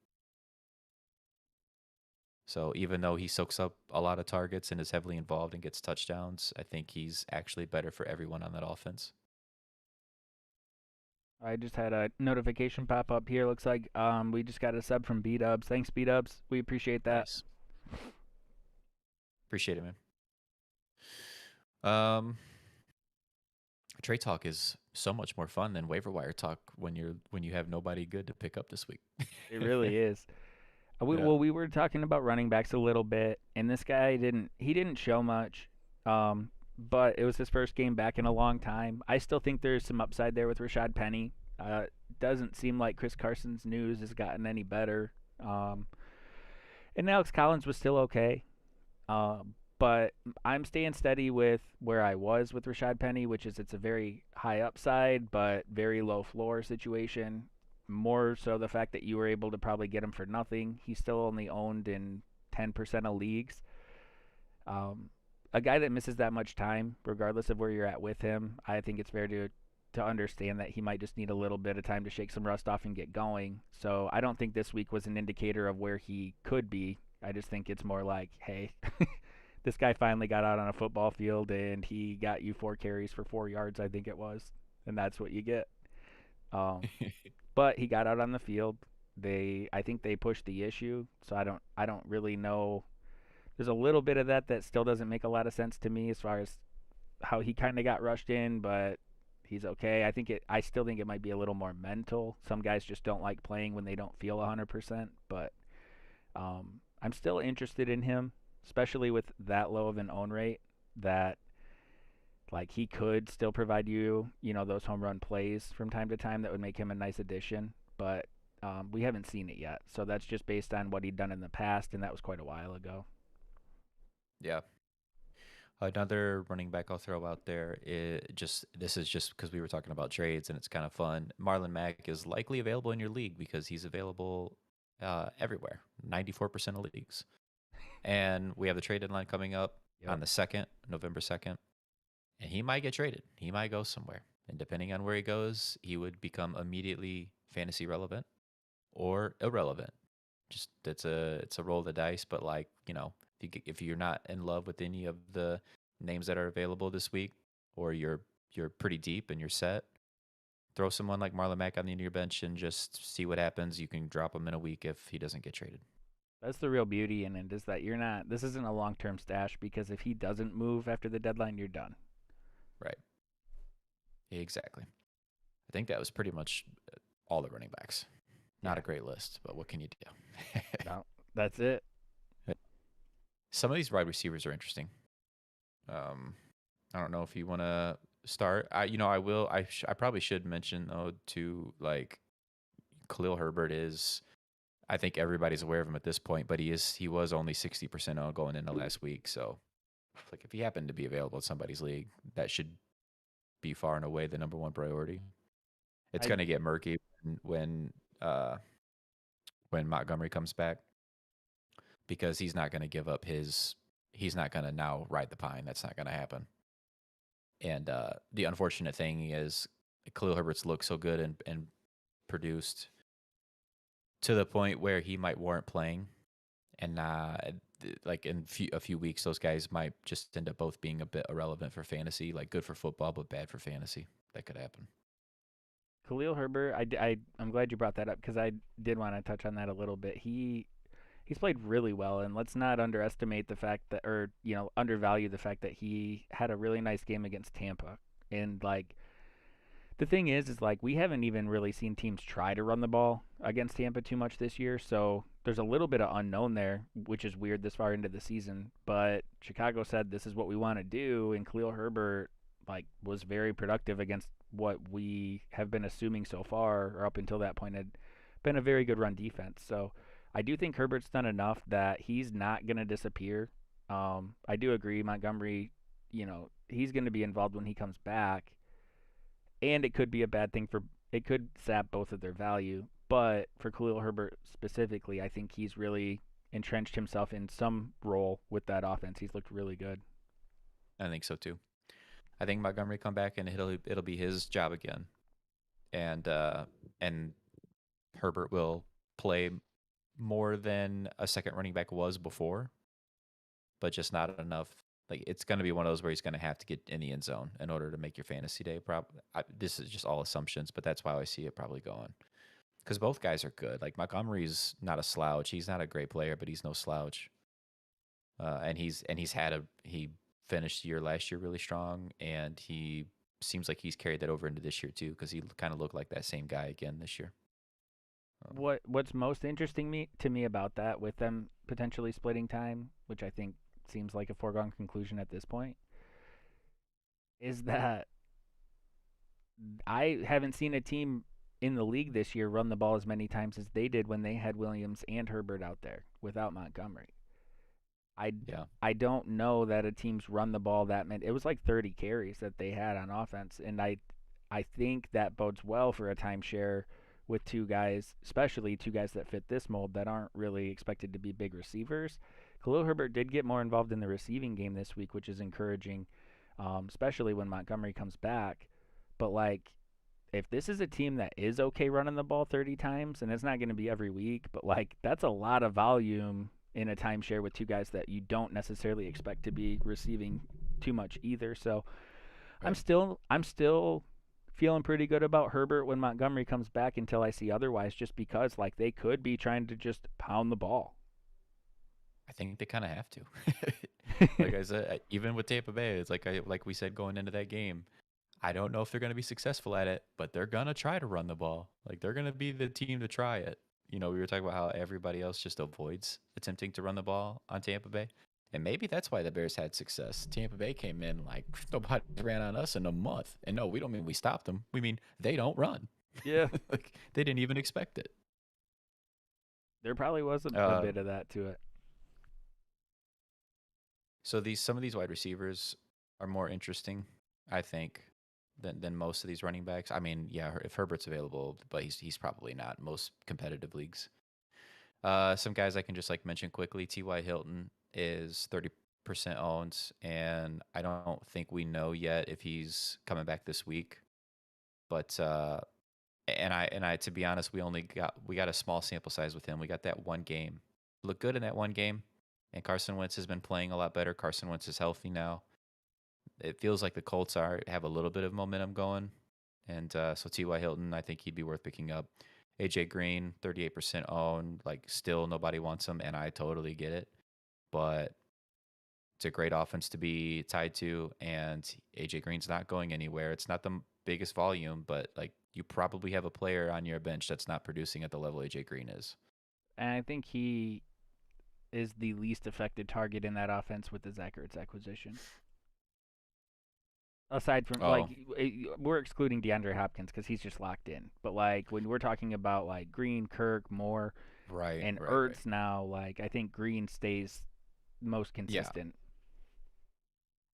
So even though he soaks up a lot of targets and is heavily involved and gets touchdowns, I think he's actually better for everyone on that offense. I just had a notification pop up here. Looks like we just got a sub from B-Dubs. Thanks, B-Dubs. We appreciate that. Nice. Appreciate it, man. Trade talk is so much more fun than waiver wire talk when you have nobody good to pick up this week. It really is. Well, we were talking about running backs a little bit, and this guy didn't show much, but it was his first game back in a long time. I still think there's some upside there with Rashaad Penny. Doesn't seem like Chris Carson's news has gotten any better. And Alex Collins was still okay. But I'm staying steady with where I was with Rashaad Penny, which is it's a very high upside but very low floor situation. More so the fact that you were able to probably get him for nothing. He's still only owned in 10% of leagues. A guy that misses that much time, regardless of where you're at with him, I think it's fair to understand that he might just need a little bit of time to shake some rust off and get going. So I don't think this week was an indicator of where he could be. I just think it's more like, hey, This guy finally got out on a football field and he got you 4 carries for 4 yards, I think it was, and that's what you get. Um, but he got out on the field. I think they pushed the issue, so I don't really know. There's a little bit of that still doesn't make a lot of sense to me as far as how he kind of got rushed in, but he's okay. I still think it might be a little more mental. Some guys just don't like playing when they don't feel 100%, but I'm still interested in him, especially with that low of an own rate that like he could still provide you, those home run plays from time to time that would make him a nice addition, but we haven't seen it yet. So that's just based on what he'd done in the past, and that was quite a while ago. Yeah. Another running back I'll throw out there this is just because we were talking about trades and it's kind of fun. Marlon Mack is likely available in your league because he's available everywhere, 94% of leagues. And we have the trade deadline coming up on the 2nd, November 2nd. And he might get traded. He might go somewhere. And depending on where he goes, he would become immediately fantasy relevant or irrelevant. Just it's a roll of the dice, but if you're not in love with any of the names that are available this week, or you're pretty deep and you're set, throw someone like Marlon Mack on the end of your bench and just see what happens. You can drop him in a week if he doesn't get traded. That's the real beauty in it, is that this isn't a long-term stash, because if he doesn't move after the deadline, you're done. Right. Exactly. I think that was pretty much all the running backs. Not a great list, but what can you do? No, that's it. Some of these wide receivers are interesting. I don't know if you want to start. I will. I probably should mention though to Khalil Herbert is. I think everybody's aware of him at this point, but he was only 60% on going into last week. So, if he happened to be available in somebody's league, that should be far and away the number one priority. It's going to get murky when Montgomery comes back, because he's not going to give up he's not going to now ride the pine. That's not going to happen. And the unfortunate thing is Khalil Herbert's looked so good and produced to the point where he might warrant playing. And in a few weeks, those guys might just end up both being a bit irrelevant for fantasy, good for football, but bad for fantasy. That could happen. Khalil Herbert, I'm glad you brought that up, because I did want to touch on that a little bit. He's played really well, and let's not underestimate the fact that, or undervalue the fact that he had a really nice game against Tampa. And the thing is we haven't even really seen teams try to run the ball against Tampa too much this year, so there's a little bit of unknown there, which is weird this far into the season. But Chicago said this is what we want to do, and Khalil Herbert was very productive against what we have been assuming so far, or up until that point had been a very good run defense. So I do think Herbert's done enough that he's not going to disappear. I do agree Montgomery, he's going to be involved when he comes back, and it could be a bad thing it could sap both of their value. But for Khalil Herbert specifically, I think he's really entrenched himself in some role with that offense. He's looked really good. I think so too. I think Montgomery come back and it'll be his job again, and Herbert will play more than a second running back was before, but just not enough. It's going to be one of those where he's going to have to get in the end zone in order to make your fantasy day. This is just all assumptions, but that's how I see it probably going, because both guys are good. Montgomery's not a slouch. He's not a great player, but he's no slouch. And he finished the year last year really strong, and he seems like he's carried that over into this year too, because he kind of looked like that same guy again this year. What's most interesting to me about that, with them potentially splitting time, which I think seems like a foregone conclusion at this point, is that I haven't seen a team in the league this year run the ball as many times as they did when they had Williams and Herbert out there without Montgomery. I don't know that a team's run the ball that many. It was 30 carries that they had on offense, and I think that bodes well for a timeshare with two guys, especially two guys that fit this mold that aren't really expected to be big receivers. Khalil Herbert did get more involved in the receiving game this week, which is encouraging, especially when Montgomery comes back. But if this is a team that is okay running the ball 30 times, and it's not going to be every week, but that's a lot of volume in a timeshare with two guys that you don't necessarily expect to be receiving too much either. So I'm Right. still feeling pretty good about Herbert when Montgomery comes back until I see otherwise, just because like they could be trying to just pound the ball. I think they kind of have to. Like I said, even with Tampa Bay, it's like we said going into that game. I don't know if they're going to be successful at it, but they're going to try to run the ball. Like they're going to be the team to try it. You know, we were talking about how everybody else just avoids attempting to run the ball on Tampa Bay. And maybe that's why the Bears had success. Tampa Bay came in like nobody ran on us in a month. And no, we don't mean we stopped them. We mean they don't run. Yeah, Like they didn't even expect it. there probably was a Uh, bit of that to it. so these some of these wide receivers are more interesting, I think, than most of these running backs. I mean, yeah, if Herbert's available, but he's probably not in most competitive leagues. Some guys I can just like mention quickly. T.Y. Hilton is 30% owned, and I don't think we know yet if he's coming back this week. But and I to be honest, we got a small sample size with him. We got that one game. Looked good in that one game, and Carson Wentz has been playing a lot better. Carson Wentz is healthy now. It feels like the Colts have a little bit of momentum going, and so T.Y. Hilton, I think he'd be worth picking up. AJ Green, 38% owned. Like, still nobody wants him, and I totally get it. But it's a great offense to be tied to, and AJ Green's not going anywhere. It's not the biggest volume, but like you probably have a player on your bench that's not producing at the level AJ Green is. And I think he is the least affected target in that offense with the Zach Ertz acquisition. Aside from like Oh, we're excluding DeAndre Hopkins because he's just locked in. But like when we're talking about like Green, Kirk, Moore, right, and right, right. Ertz now, like I think Green stays most Yeah. consistent.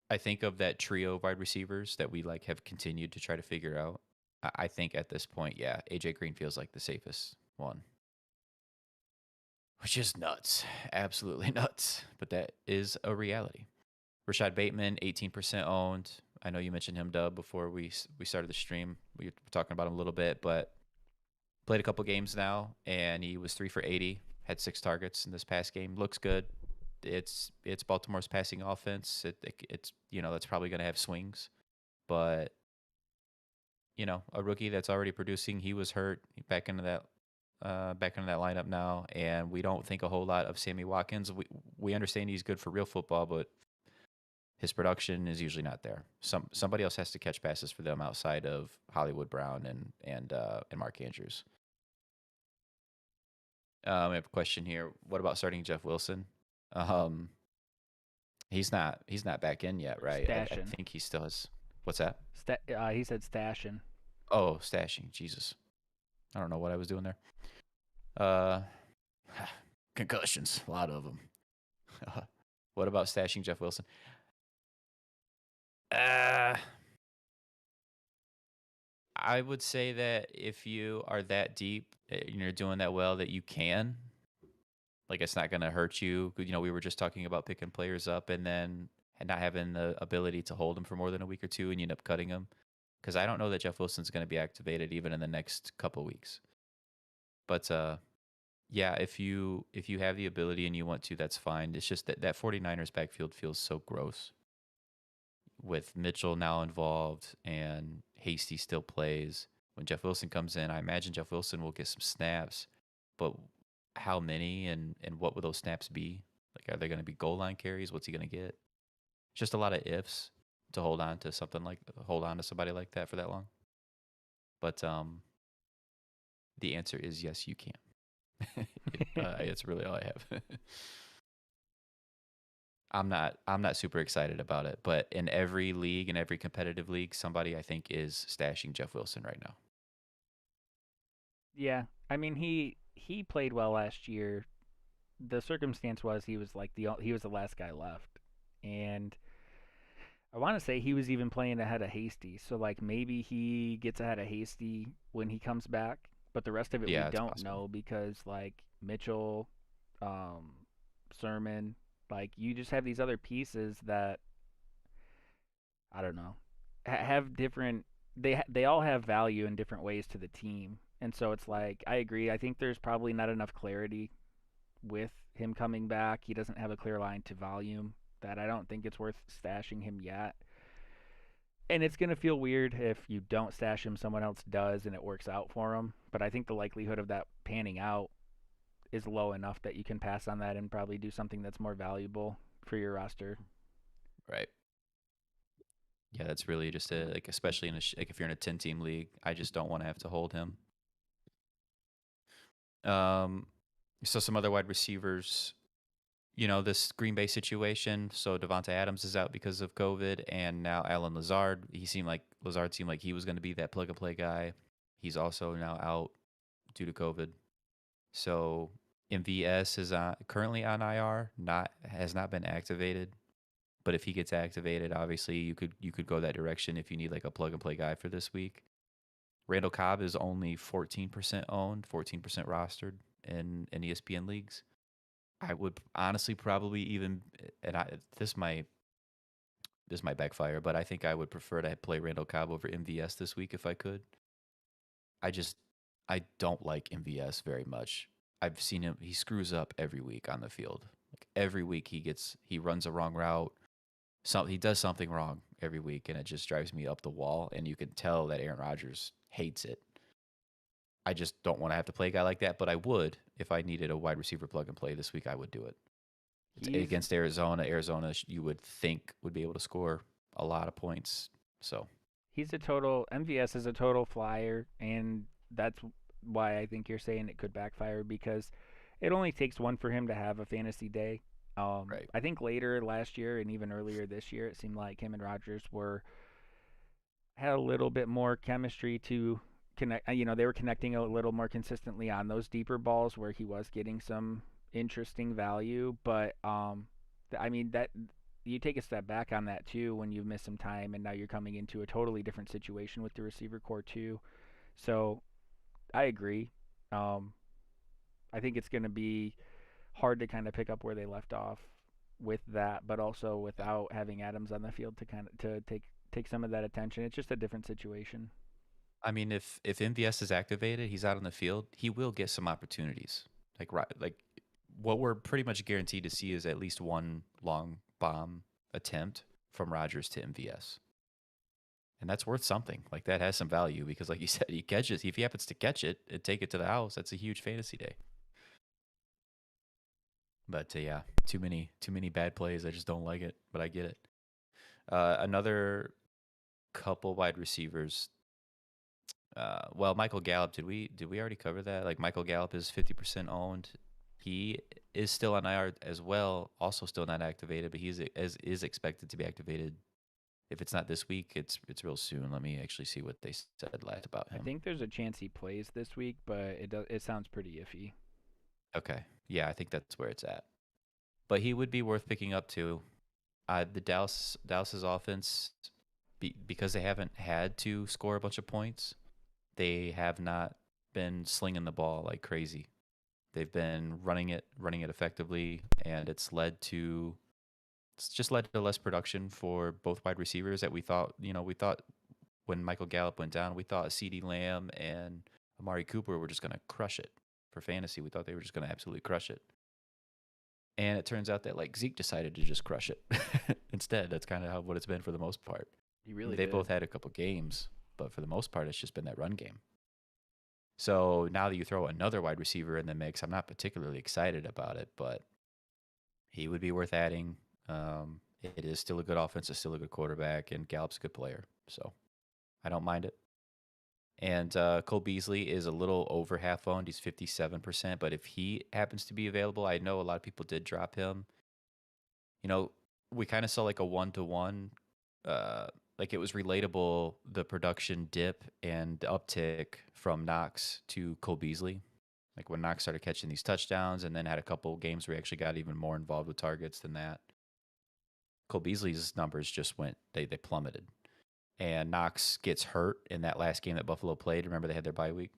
I think of that trio of wide receivers that we like have continued to try to figure out. I think at this point, yeah, AJ Green feels like the safest one, which is nuts, absolutely nuts. But that is a reality. Rashod Bateman, 18% owned. I know you mentioned him, Dub, before we started the stream. We were talking about him a little bit, but played a couple games now, and he was 3 for 80, had 6 targets in this past game. Looks good. It's Baltimore's passing offense. It's that's probably going to have swings, but a rookie that's already producing. He was hurt. Back into that lineup now, and we don't think a whole lot of Sammy Watkins. We understand he's good for real football, but his production is usually not there. Somebody else has to catch passes for them outside of Hollywood Brown and Mark Andrews. We have a question here. What about starting Jeff Wilson? Um, he's not back in yet, right? I Stashing. think he still has. What's that? He said stashing. Oh, stashing. Jesus, I don't know what I was doing there. Uh, concussions, a lot of them. What about stashing Jeff Wilson? Uh, I would say that if you are that deep and you're doing that well, that you can. Like, it's not going to hurt you. We were just talking about picking players up and not having the ability to hold them for more than a week or two, and you end up cutting them. Because I don't know that Jeff Wilson's going to be activated even in the next couple weeks. But yeah, if you have the ability and you want to, that's fine. It's just that 49ers backfield feels so gross with Mitchell now involved and Hasty still plays. When Jeff Wilson comes in, I imagine Jeff Wilson will get some snaps, but how many and what will those snaps be? Like, are they going to be goal line carries? What's he going to get? Just a lot of ifs to hold on to somebody like that for that long. But the answer is yes, you can. It's really all I have. I'm not super excited about it, but in every league, in every competitive league, somebody I think is stashing Jeff Wilson right now. Yeah, I mean he played well last year. The circumstance was he was like he was the last guy left, and I want to say he was even playing ahead of Hasty. So like maybe he gets ahead of Hasty when he comes back, but the rest of it we Yeah, it's don't possible. know because like Mitchell, um, Sermon, like you just have these other pieces that I don't know have different. They all have value in different ways to the team, and so it's like I agree. I think there's probably not enough clarity with him coming back. He doesn't have a clear line to volume that I don't think it's worth stashing him yet. And it's going to feel weird if you don't stash him, someone else does, and it works out for him. But I think the likelihood of that panning out is low enough that you can pass on that and probably do something that's more valuable for your roster. Right. Yeah, that's really just it. Like, especially in like if you're in a 10-team league, I just don't want to have to hold him. So some other wide receivers, this Green Bay situation. So Devonta Adams is out because of COVID, and now Alan Lazard. Lazard seemed like he was going to be that plug and play guy. He's also now out due to COVID. So MVS is currently on IR, has not been activated. But if he gets activated, obviously you could go that direction if you need like a plug and play guy for this week. Randall Cobb is only 14% owned, 14% rostered in ESPN leagues. I would honestly probably even, and this might backfire, but I think I would prefer to play Randall Cobb over MVS this week if I could. I don't like MVS very much. I've seen him; he screws up every week on the field. Like every week he runs a wrong route. He does something wrong every week, and it just drives me up the wall. And you can tell that Aaron Rodgers hates it. I just don't want to have to play a guy like that, but I would if I needed a wide receiver plug and play this week. I would do it. It's against Arizona. Arizona, you would think would be able to score a lot of points. So MVS is a total flyer, and that's why I think you're saying it could backfire because it only takes one for him to have a fantasy day. Right. I think later last year and even earlier this year, it seemed like him and Rodgers had a little bit more chemistry to connect. They were connecting a little more consistently on those deeper balls where he was getting some interesting value. But that you take a step back on that too when you've missed some time and now you're coming into a totally different situation with the receiver core too. So I agree. I think it's going to be hard to kind of pick up where they left off with that, but also without having Adams on the field to kind of to take some of that attention. It's just a different situation. I mean, if MVS is activated, he's out on the field, he will get some opportunities. Like what we're pretty much guaranteed to see is at least one long bomb attempt from Rodgers to MVS. And that's worth something. Like that has some value because like you said, he catches, if he happens to catch it and take it to the house, that's a huge fantasy day. But yeah, too many bad plays. I just don't like it, but I get it. Another couple wide receivers. Well, Michael Gallup. Did we already cover that? Like Michael Gallup is 50% owned. He is still on IR as well, also still not activated, but is expected to be activated. If it's not this week, it's real soon. Let me actually see what they said last about him. I think there's a chance he plays this week, but it sounds pretty iffy. Okay, yeah, I think that's where it's at. But he would be worth picking up too. The Dallas's offense, because they haven't had to score a bunch of points, they have not been slinging the ball like crazy. They've been running it effectively, and it's just led to less production for both wide receivers that we thought when Michael Gallup went down, we thought CeeDee Lamb and Amari Cooper were just going to crush it for fantasy. We thought they were just going to absolutely crush it. And it turns out that like Zeke decided to just crush it instead. That's kind of what it's been for the most part. They both had a couple games, but for the most part, it's just been that run game. So now that you throw another wide receiver in the mix, I'm not particularly excited about it, but he would be worth adding. It is still a good offense, it's still a good quarterback, and Gallup's a good player, so I don't mind it. And Cole Beasley is a little over half owned. He's 57%, but if he happens to be available, I know a lot of people did drop him. We kind of saw like a 1-to-1, like it was relatable, the production dip and the uptick from Knox to Cole Beasley. Like when Knox started catching these touchdowns and then had a couple games where he actually got even more involved with targets than that. Cole Beasley's numbers just they plummeted. And Knox gets hurt in that last game that Buffalo played. Remember they had their bye week?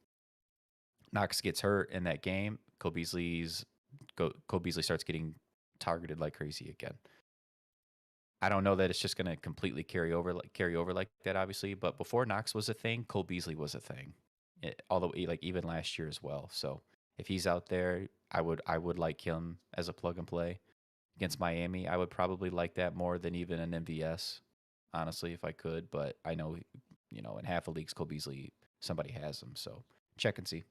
Knox gets hurt in that game. Cole Beasley starts getting targeted like crazy again. I don't know that it's just going to completely carry over like that, obviously. But before Knox was a thing, Cole Beasley was a thing. Although like even last year as well. So If he's out there, I would like him as a plug and play against Miami. I would probably like that more than even an MVS, honestly, if I could. But I know, in half of leagues, Cole Beasley, somebody has him. So check and see.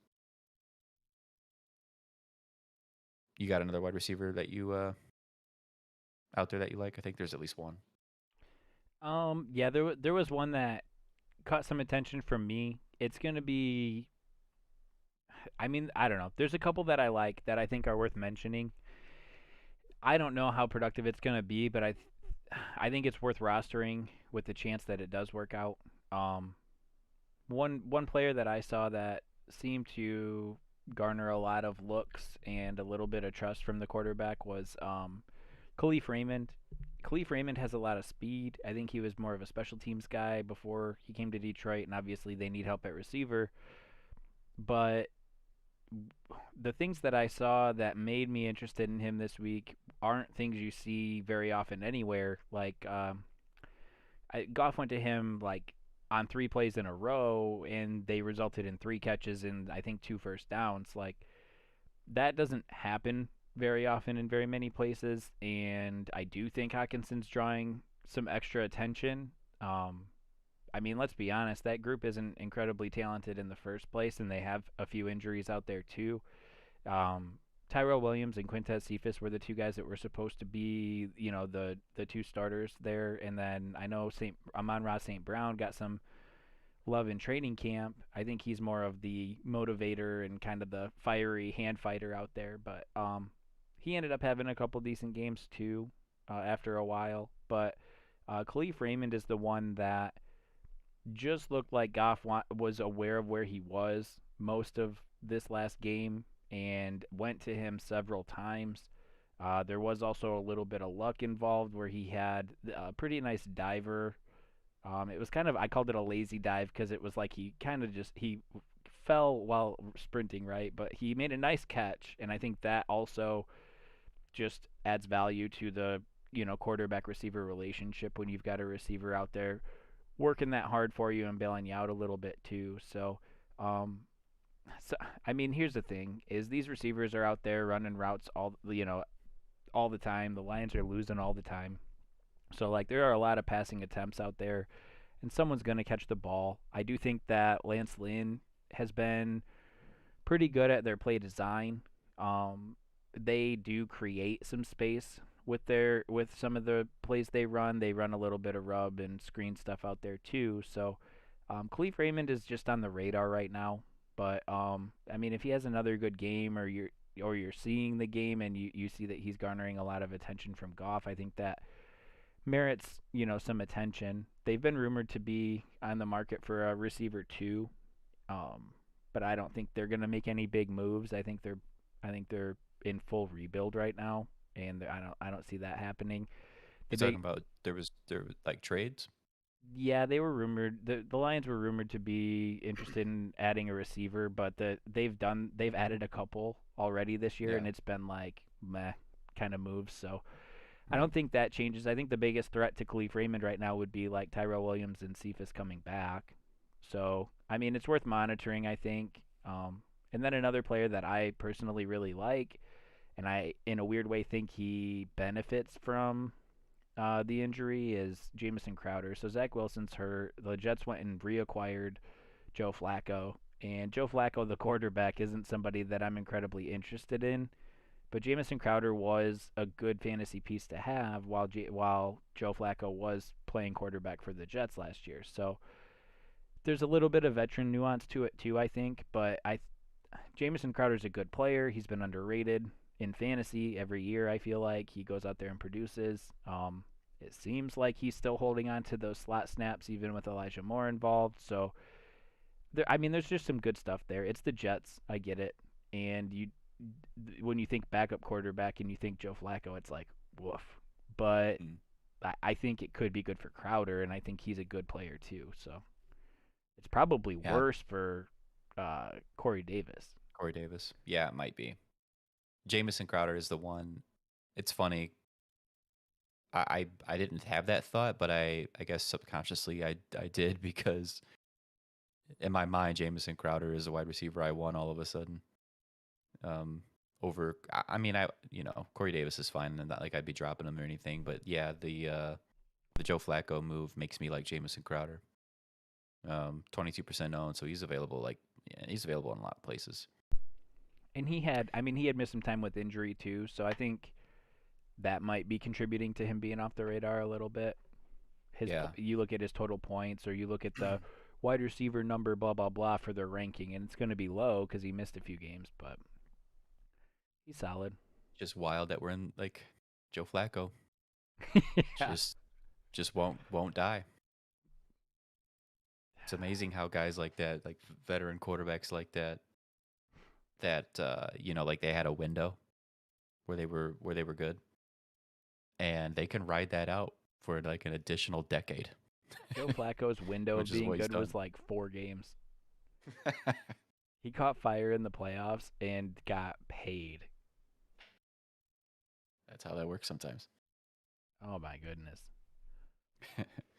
You got another wide receiver that you out there that you like? I think there's at least one. Yeah, there was one that caught some attention from me. It's gonna be. I mean, I don't know. There's a couple that I like that I think are worth mentioning. I don't know how productive it's gonna be, but I think it's worth rostering with the chance that it does work out. Um, one player that I saw that seemed to garner a lot of looks and a little bit of trust from the quarterback was Khalil Raymond. Khalil Raymond has a lot of speed. I think he was more of a special teams guy before he came to Detroit, and obviously they need help at receiver. But the things that I saw that made me interested in him this week aren't things you see very often anywhere. Like Goff went to him like on 3 plays in a row, and they resulted in 3 catches and I think 2 first downs. Like that doesn't happen very often in very many places, and I do think Hawkinson's drawing some extra attention. Um, I mean, let's be honest, that group isn't incredibly talented in the first place, and they have a few injuries out there too. Um, Tyrell Williams and Quintez Cephas were the 2 guys that were supposed to be, the 2 starters there, and then I know Amon-Ra St. Brown got some love in training camp. I think he's more of the motivator and kind of the fiery hand fighter out there, but he ended up having a couple decent games too after a while. But Khalil Raymond is the one that just looked like Goff was aware of where he was most of this last game and went to him several times. There was also a little bit of luck involved where he had a pretty nice diver. It was kind of, I called it a lazy dive because it was like he kind of he fell while sprinting, right? But he made a nice catch, and I think that also just adds value to the quarterback receiver relationship when you've got a receiver out there working that hard for you and bailing you out a little bit too. Um, so I mean, here's the thing: is these receivers are out there running routes all the time. The Lions are losing all the time, so like there are a lot of passing attempts out there, and someone's going to catch the ball. I do think that Lance Lynn has been pretty good at their play design. They do create some space with some of the plays they run. They run a little bit of rub and screen stuff out there too. So Khalil Raymond is just on the radar right now. But I mean, if he has another good game, or you're seeing the game and you see that he's garnering a lot of attention from Goff, I think that merits some attention. They've been rumored to be on the market for a receiver too, but I don't think they're going to make any big moves. I think they're in full rebuild right now, and I don't see that happening. You talking about there were like trades? Yeah, they were rumored. The Lions were rumored to be interested in adding a receiver, but they've added a couple already this year, Yeah. and it's been like meh kind of moves. So I don't think that changes. I think the biggest threat to Khalil Raymond right now would be like Tyrell Williams and Cephas coming back. So I mean, it's worth monitoring, I think. And then another player that I personally really like, and I in a weird way think he benefits from the injury, is Jameson Crowder. So Zach Wilson's hurt. The Jets went and reacquired Joe Flacco, and Joe Flacco, the quarterback, isn't somebody that I'm incredibly interested in. But Jameson Crowder was a good fantasy piece to have while Joe Flacco was playing quarterback for the Jets last year. So there's a little bit of veteran nuance to it too, I think. But Jameson Crowder's a good player. He's been underrated in fantasy every year. I feel like he goes out there and produces. It seems like he's still holding on to those slot snaps even with Elijah Moore involved. So there's just some good stuff there. It's the Jets. I get it. And when you think backup quarterback and you think Joe Flacco, it's like woof. But I think it could be good for Crowder, and I think he's a good player too. So it's probably worse for Corey Davis. Corey Davis. Yeah, it might be. Jameson Crowder is the one. It's funny. I didn't have that thought, but I guess subconsciously I did, because in my mind Jameson Crowder is a wide receiver I want all of a sudden. Over. I mean, Corey Davis is fine, and not like I'd be dropping him or anything. But yeah, the Joe Flacco move makes me like Jameson Crowder. 22% owned, so he's available. He's available in a lot of places. And he had missed some time with injury too, so I think that might be contributing to him being off the radar a little bit. You look at his total points, or you look at the wide receiver number, blah blah blah, for their ranking, and it's going to be low because he missed a few games, but he's solid. Just wild that we're in like Joe Flacco. Yeah. Just won't die. It's amazing how guys like that, like veteran quarterbacks like that, like they had a window where they were good, and they can ride that out for like an additional decade. Joe Flacco's window of being good was like 4 games. He caught fire in the playoffs and got paid. That's how that works sometimes. Oh my goodness.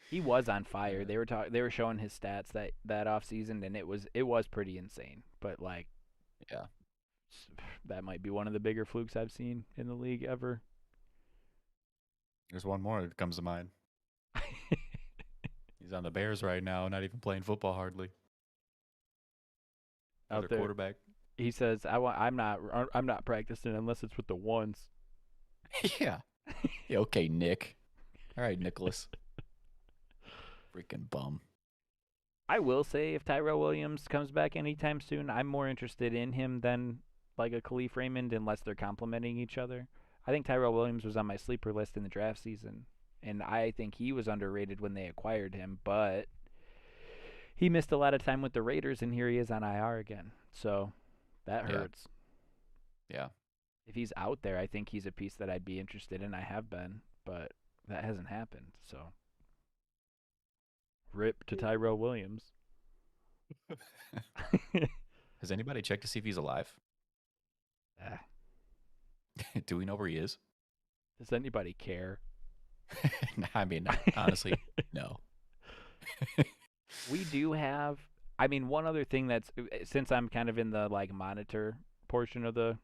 He was on fire. They were showing his stats that off season, and it was pretty insane. But like, yeah, that might be one of the bigger flukes I've seen in the league ever. There's one more that comes to mind. He's on the Bears right now, not even playing football hardly. Out there, quarterback. He says, I'm not practicing unless it's with the ones." Yeah. Okay, Nick. All right, Nicholas. Freaking bum. I will say, if Tyrell Williams comes back anytime soon, I'm more interested in him than like a Khalif Raymond, unless they're complementing each other. I think Tyrell Williams was on my sleeper list in the draft season, and I think he was underrated when they acquired him, but he missed a lot of time with the Raiders, and here he is on IR again. So that hurts. Yeah. If he's out there, I think he's a piece that I'd be interested in. I have been, but that hasn't happened. So rip to Tyrell Williams. Has anybody checked to see if he's alive? Do we know where he is? Does anybody care? I mean, honestly, no. We do have, one other thing that's, since I'm kind of in the like monitor portion of the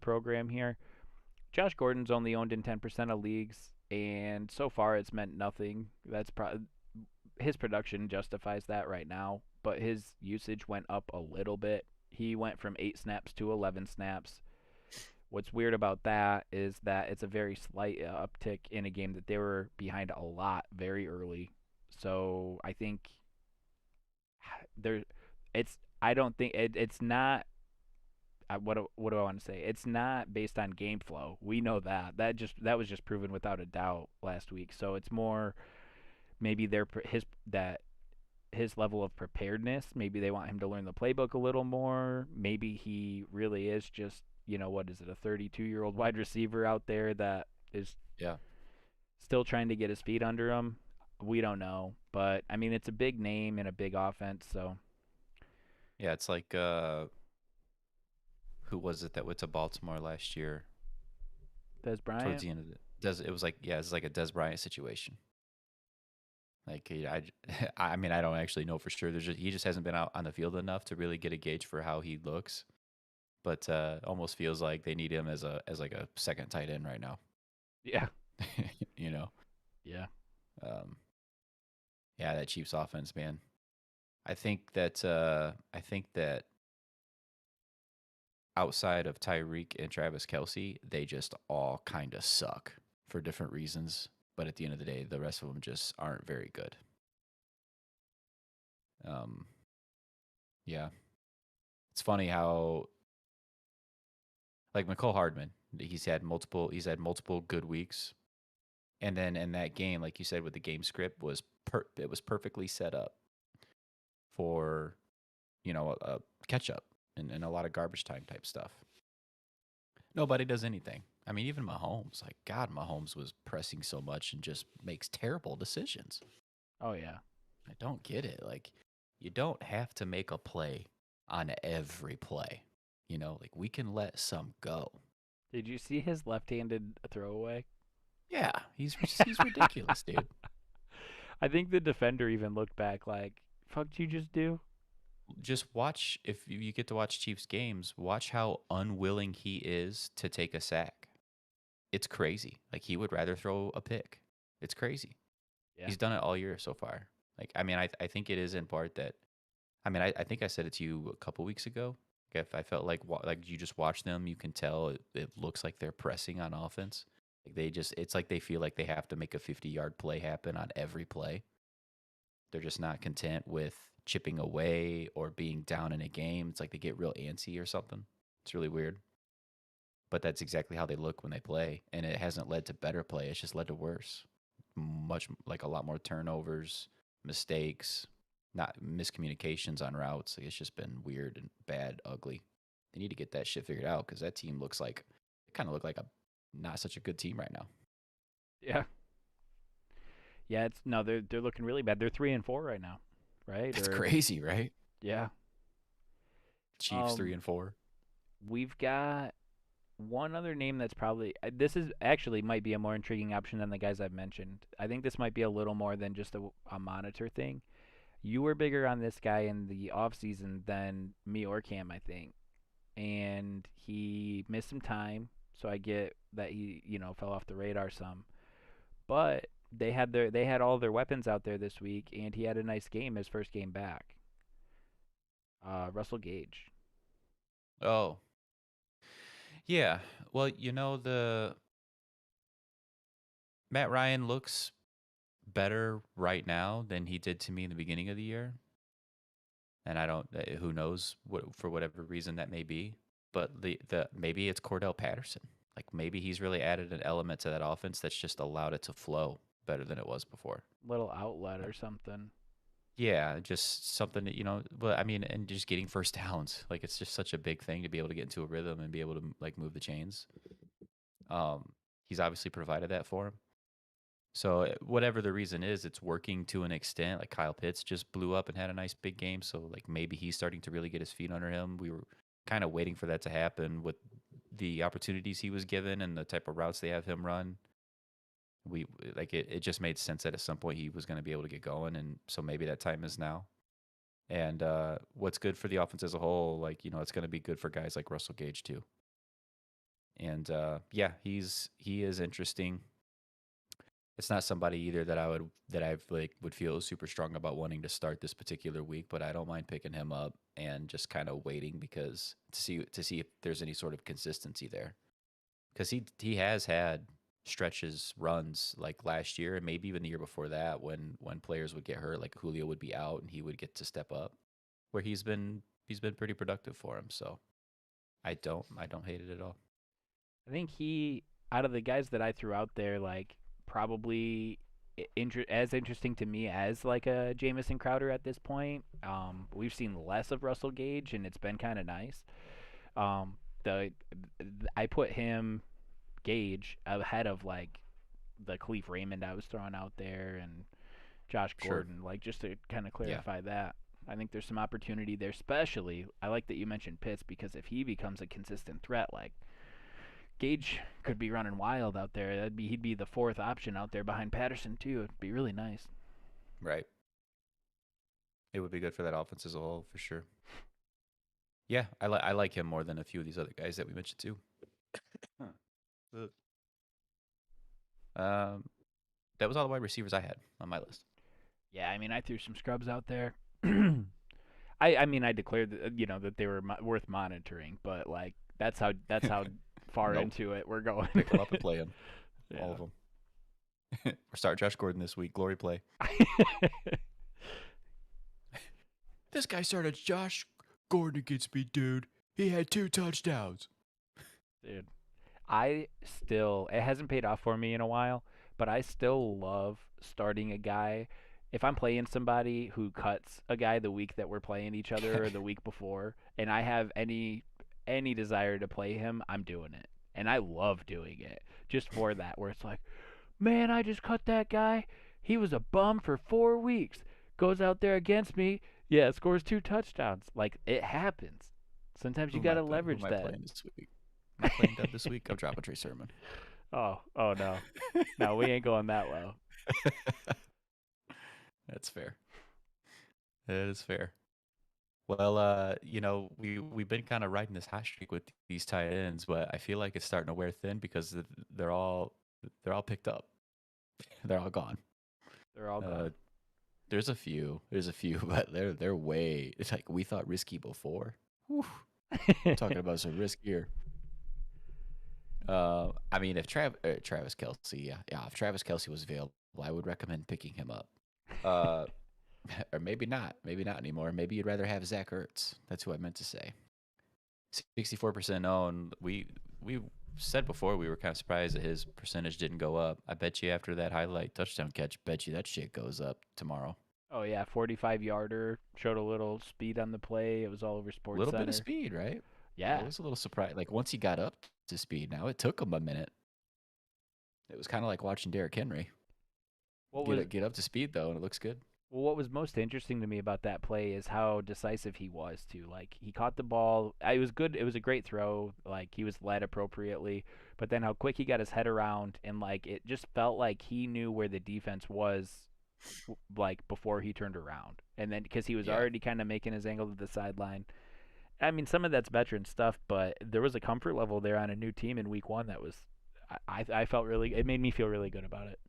program here, Josh Gordon's only owned in 10% of leagues, and so far it's meant nothing. That's his production justifies that right now, but his usage went up a little bit. He went from 8 snaps to 11 snaps. What's weird about that is that it's a very slight uptick in a game that they were behind a lot very early. So I think I don't think it's not. What do I want to say? It's not based on game flow. We know that. That was just proven without a doubt last week. So it's more maybe his level of preparedness. Maybe they want him to learn the playbook a little more. Maybe he really is just, what is it, a 32-year-old wide receiver out there that is still trying to get his feet under him. We don't know, but it's a big name and a big offense. So yeah, it's like who was it that went to Baltimore last year? Des Bryant. Towards the end of it was like it's like a Des Bryant situation. Like I don't actually know for sure. He just hasn't been out on the field enough to really get a gauge for how he looks. But almost feels like they need him as like a second tight end right now. Yeah. Yeah. Yeah, that Chiefs offense, man. I think that outside of Tyreek and Travis Kelce, they just all kind of suck for different reasons. But at the end of the day, the rest of them just aren't very good. Yeah. It's funny how, like Mecole Hardman, he's had multiple good weeks. And then in that game, like you said, with the game script, it was perfectly set up for, a catch up and a lot of garbage time type stuff. Nobody does anything. Even Mahomes, Mahomes was pressing so much and just makes terrible decisions. Oh, yeah. I don't get it. Like, you don't have to make a play on every play. We can let some go. Did you see his left-handed throwaway? Yeah, he's ridiculous, dude. I think the defender even looked back like, fuck did you just do? just watch, if you get to watch Chiefs games, watch how unwilling he is to take a sack. It's crazy. Like, he would rather throw a pick. It's crazy. Yeah. He's done it all year so far. Like, I mean, I think it is in part that, I mean, I think I said it to you a couple weeks ago. If I felt like you just watch them, you can tell it looks like they're pressing on offense. Like, it's like they feel like they have to make a 50-yard play happen on every play. They're just not content with chipping away or being down in a game. It's like they get real antsy or something. It's really weird. But that's exactly how they look when they play. And it hasn't led to better play. It's just led to worse. Much, like, a lot more turnovers, mistakes, not miscommunications on routes. Like, it's just been weird and bad, ugly. They need to get that shit figured out because that team looks like, it kind of look like a not such a good team right now. Yeah. Yeah, they're looking really bad. They're 3-4 right now, right? That's crazy, right? Yeah. Chiefs 3-4. We've got one other name that's probably this is actually might be a more intriguing option than the guys I've mentioned. I think this might be a little more than just a monitor thing. You were bigger on this guy in the offseason than me or Cam, I think. And he missed some time, so I get that he, fell off the radar some. But they had all their weapons out there this week, and he had a nice game, his first game back. Russell Gage. Oh, yeah. Well, the Matt Ryan looks better right now than he did to me in the beginning of the year. And I don't, who knows what, for whatever reason that may be, but the maybe it's Cordell Patterson. Like, maybe he's really added an element to that offense that's just allowed it to flow better than it was before. Little outlet or something. Yeah, just something that, but I mean, and just getting first downs. Like, it's just such a big thing to be able to get into a rhythm and be able to, like, move the chains. He's obviously provided that for him. So whatever the reason is, it's working to an extent. Like, Kyle Pitts just blew up and had a nice big game. So, like, maybe he's starting to really get his feet under him. We were kind of waiting for that to happen with the opportunities he was given and the type of routes they have him run. It just made sense that at some point he was going to be able to get going. And so maybe that time is now. And what's good for the offense as a whole, like, it's going to be good for guys like Russell Gage too. And yeah, he is interesting. It's not somebody either that I would feel super strong about wanting to start this particular week, but I don't mind picking him up and just kind of waiting because to see if there's any sort of consistency there. Because he has had stretches, runs like last year and maybe even the year before that when players would get hurt, like Julio would be out and he would get to step up, where he's been pretty productive for him. So I don't hate it at all. I think he, out of the guys that I threw out there, like probably as interesting to me as like a Jameson Crowder at this point. We've seen less of Russell Gage, and it's been kind of nice. The I put him Gage ahead of like the Khalif Raymond I was throwing out there and Josh Gordon, Sure. like just to kind of clarify that. I think there's some opportunity there, especially I like that you mentioned Pitts because if he becomes a consistent threat, like Gage could be running wild out there. He'd be the fourth option out there behind Patterson too. It'd be really nice. Right. It would be good for that offense as a whole, for sure. Yeah, I like him more than a few of these other guys that we mentioned too. That was all the wide receivers I had on my list. Yeah, I mean, I threw some scrubs out there. I mean, I declared that, that they were worth monitoring, but like that's how far Nope. into it we're going. Pick them up and play them, Yeah. all of them. Or start Josh Gordon this week. Glory play. This guy started Josh Gordon against me, dude. He had 2 touchdowns. Dude, it hasn't paid off for me in a while, but I still love starting a guy. If I'm playing somebody who cuts a guy the week that we're playing each other or the week before, and I have any desire to play him, I'm doing it. And I love doing it just for that, where it's like, man, I just cut that guy. He was a bum for 4 weeks. Goes out there against me. Yeah, scores 2 touchdowns. Like, it happens. Sometimes you got to leverage who am that. I playing this week? Am I playing Dub this week? I'm dropping Trey Sermon. Oh no. No, we ain't going that low. That's fair. That is fair. Well, we've been kind of riding this hot streak with these tight ends, but I feel like it's starting to wear thin because they're all they're all picked up. They're all gone. They're all Uh, gone. there's a few, but they're way. It's like we thought risky before. Whew, talking about some riskier. I mean, if Travis Kelsey, yeah, if Travis Kelsey was available, I would recommend picking him up. Uh, or maybe not anymore. Maybe you'd rather have Zach Ertz. That's who I meant to say. 64% owned. We said before we were kind of surprised that his percentage didn't go up. I bet you after that highlight touchdown catch, bet you that shit goes up tomorrow. Oh yeah, 45-yarder, showed a little speed on the play. It was all over A Sports little bit of Center. speed, right? Yeah, I Yeah. was a little surprised. Like once he got up to speed, now it took him a minute. It was kind of like watching Derrick Henry What was get up to speed though, and it looks good. what was most interesting to me about that play is how decisive he was too. Like he caught the ball. It was good. It was a great throw. Like he was led appropriately, but then how quick he got his head around and like it just felt like he knew where the defense was like before he turned around. And then because he was Yeah, already kind of making his angle to the sideline. I mean, some of that's veteran stuff, but there was a comfort level there on a new team in week 1 that was I felt really it made me feel really good about it.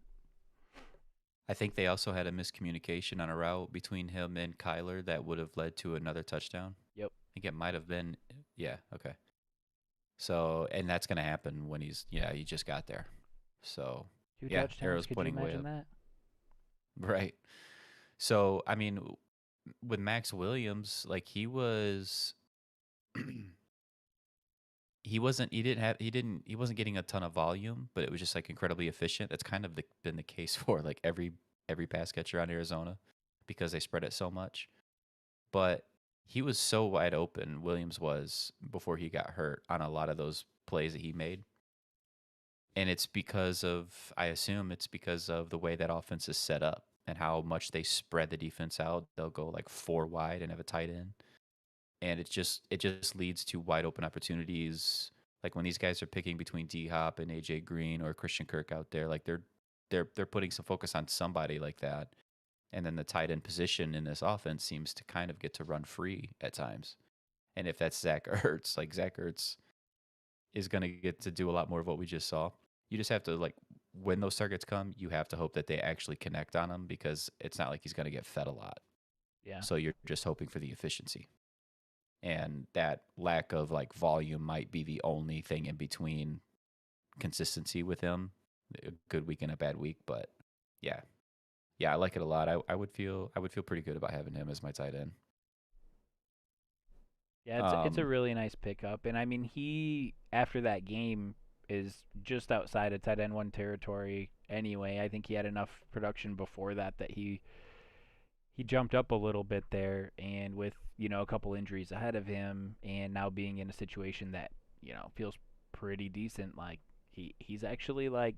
I think they also had a miscommunication on a route between him and Kyler that would have led to another touchdown. Yep. I think it might have been. Yeah, okay. So, and that's going to happen when he just got there. So, Two yeah, touchdowns, arrow's could you pointing way imagine up. that? Right. So, I mean, with Max Williams, like he was, he wasn't getting a ton of volume, but it was just like incredibly efficient. That's kind of been the case for like every pass catcher on Arizona because they spread it so much. But he was so wide open, Williams was, before he got hurt on a lot of those plays that he made. And I assume it's because of the way that offense is set up and how much they spread the defense out. They'll go like 4 wide and have a tight end. And it just leads to wide open opportunities. Like when these guys are picking between D Hop and AJ Green or Christian Kirk out there, like they're putting some focus on somebody like that. And then the tight end position in this offense seems to kind of get to run free at times. And if that's Zach Ertz, like Zach Ertz is going to get to do a lot more of what we just saw. You just have to like when those targets come, you have to hope that they actually connect on them because it's not like he's going to get fed a lot. Yeah. So you're just hoping for the efficiency. And that lack of like volume might be the only thing in between consistency with him. A good week and a bad week, but yeah. Yeah, I like it a lot. I would feel pretty good about having him as my tight end. Yeah, it's a Um really nice pickup, and I mean he after that game is just outside of tight end 1 territory anyway. I think he had enough production before that that he jumped up a little bit there, and with a couple injuries ahead of him, and now being in a situation that feels pretty decent, like he's actually like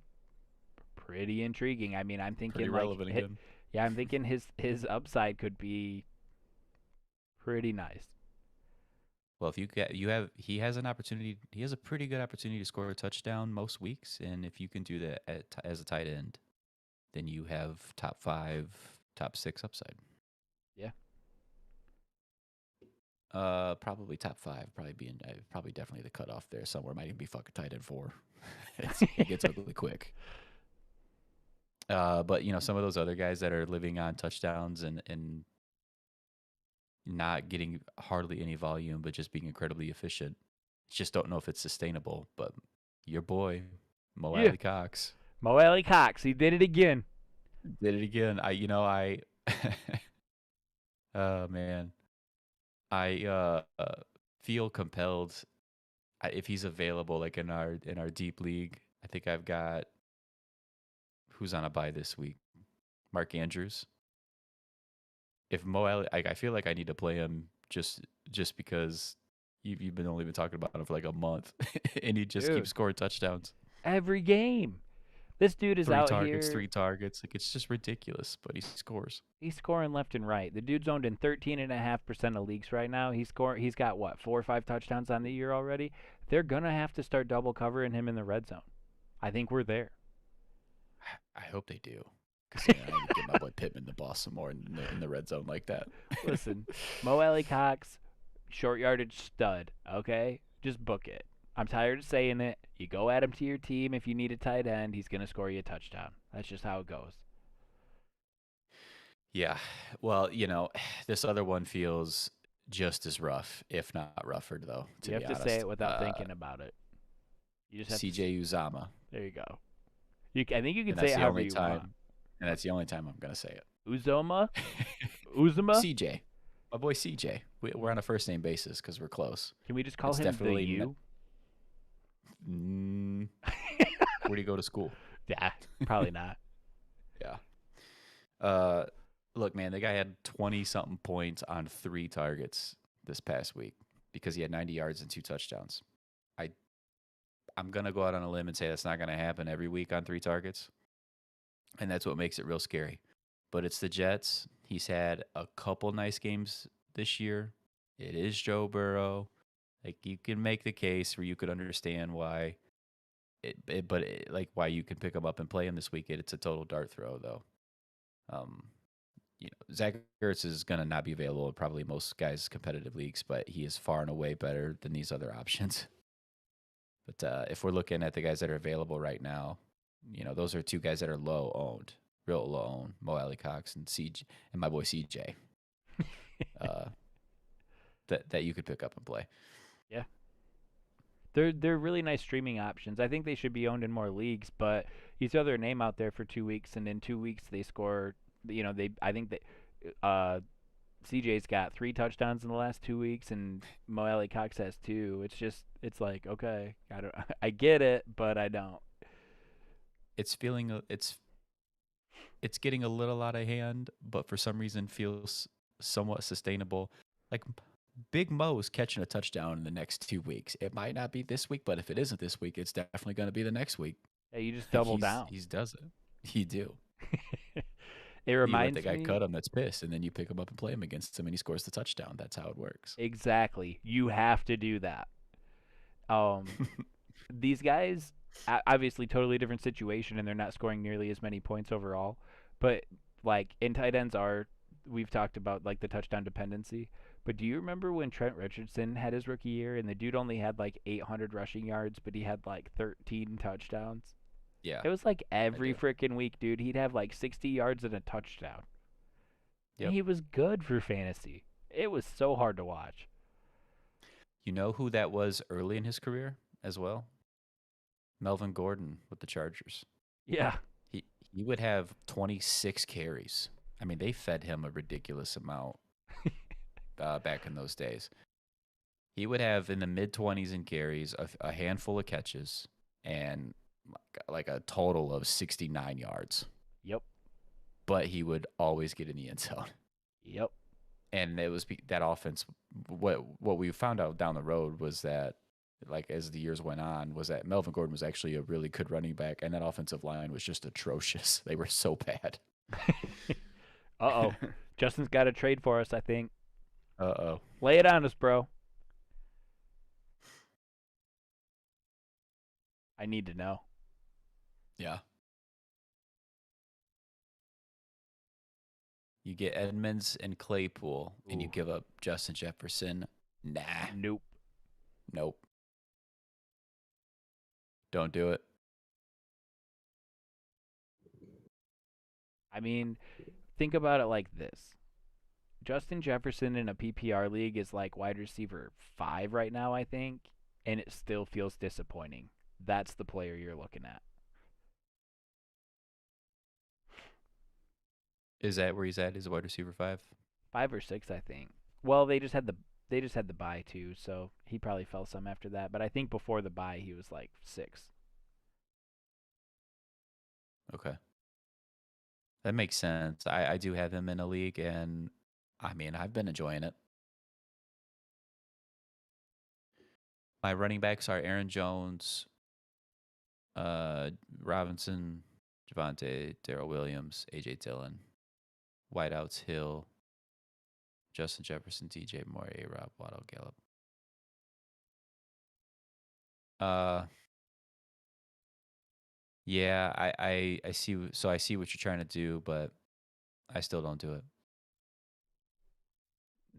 pretty intriguing. I mean, I'm Pretty thinking like relevant again. yeah, I'm thinking his upside could be pretty nice. Well, if you get you have he has an opportunity. He has a pretty good opportunity to score a touchdown most weeks, and if you can do that as a tight end, then you have top 5, top 6 upside. Yeah. Probably top 5. Probably definitely the cutoff there somewhere. Might even be fucking tight end 4. It gets ugly quick. But some of those other guys that are living on touchdowns and not getting hardly any volume, but just being incredibly efficient. Just don't know if it's sustainable. But your boy, Mo Yeah. Alley Cox, Mo Alley Cox, he did it again. did it again. Oh man, I feel compelled if he's available, like in our deep league. I think I've got who's on a bye this week. Mark Andrews. If Mo Alley, I feel like I need to play him just because you've only been talking about him for like a month, and he just keeps Dude, scoring touchdowns. every game. This dude is Three out targets, here. 3 targets. Like it's just ridiculous, but he scores. He's scoring left and right. The dude's owned in 13.5% of leagues right now. He's got what 4 or 5 touchdowns on the year already. They're gonna have to start double covering him in the red zone. I think we're there. I hope they do. Because I need to get my boy Pittman the ball some more in the red zone like that. Listen, Mo Alley Cox, short yardage stud. Okay, just book it. I'm tired of saying it. You go add him to your team if you need a tight end. He's gonna score you a touchdown. That's just how it goes. Yeah. Well, this other one feels just as rough, if not rougher, though. To You have be to honest, say it without thinking about it. You just have to. CJ Uzama. There you go. I think you can And say that's it the however only you time. want. And that's the only time I'm gonna say it. Uzoma? Uzama? CJ, my boy CJ. We're on a first name basis because we're close. Can we just call It's him definitely the U? Where do you go to school? Yeah, probably not. Yeah. Look, man, the guy had 20-something points on 3 targets this past week because he had 90 yards and 2 touchdowns. I'm going to go out on a limb and say that's not going to happen every week on 3 targets. And that's what makes it real scary. But it's the Jets. He's had a couple nice games this year. It is Joe Burrow. Like, you can make the case where you could understand why why you can pick him up and play him this week. It's a total dart throw, though. Zach Ertz is going to not be available in probably most guys' competitive leagues, but he is far and away better than these other options. But if we're looking at the guys that are available right now, those are 2 guys that are low owned, real low owned. Mo Alley Cox and CJ, and my boy CJ. That you could pick up and play. Yeah. They're really nice streaming options. I think they should be owned in more leagues, but you throw their name out there for 2 weeks, and in 2 weeks they score. I think that CJ's got 3 touchdowns in the last 2 weeks, and Mo Alley Cox has 2. It's like, okay, I get it, but I don't. It's getting a little out of hand, but for some reason feels somewhat sustainable. Like, Big Mo's catching a touchdown in the next 2 weeks. It might not be this week, but if it isn't this week, it's definitely going to be the next week. Yeah, you just double down. He does it. He do. It You reminds let the guy me. cut him that's pissed, and then you pick him up and play him against him, and he scores the touchdown. That's how it works. Exactly. You have to do that. These guys, obviously, totally different situation, and they're not scoring nearly as many points overall. But like in tight ends we've talked about like the touchdown dependency. But do you remember when Trent Richardson had his rookie year, and the dude only had like 800 rushing yards, but he had like 13 touchdowns? Yeah. It was like every freaking week, dude. He'd have like 60 yards and a touchdown. Yep. And he was good for fantasy. It was so hard to watch. You know who that was early in his career as well? Melvin Gordon with the Chargers. Yeah. He would have 26 carries. I mean, they fed him a ridiculous amount back in those days. He would have in the mid-20s in carries, a handful of catches, and like a total of 69 yards. Yep. But he would always get in the end zone. Yep. And it was that offense. What we found out down the road was that, like, as the years went on, was that Melvin Gordon was actually a really good running back, and that offensive line was just atrocious. They were so bad. Uh-oh. Justin's got a trade for us, I think. Uh-oh. Lay it on us, bro. I need to know. Yeah. You get Edmonds and Claypool, and you give up Justin Jefferson. Nah. Nope. Don't do it. I mean, think about it like this. Justin Jefferson in a PPR league is like wide receiver 5 right now, I think, and it still feels disappointing. That's the player you're looking at. Is that where he's at? Is a wide receiver 5? 5 or 6, I think. Well, they just had the bye too, so he probably fell some after that. But I think before the bye, he was like 6. Okay. That makes sense. I do have him in a league, and I mean, I've been enjoying it. My running backs are Aaron Jones, Robinson, Javonte, Darrell Williams, A.J. Dillon, wideouts Hill, Justin Jefferson, DJ Moore, A-Rob, Waddle, Gallup. Yeah, I see. So I see what you're trying to do, but I still don't do it.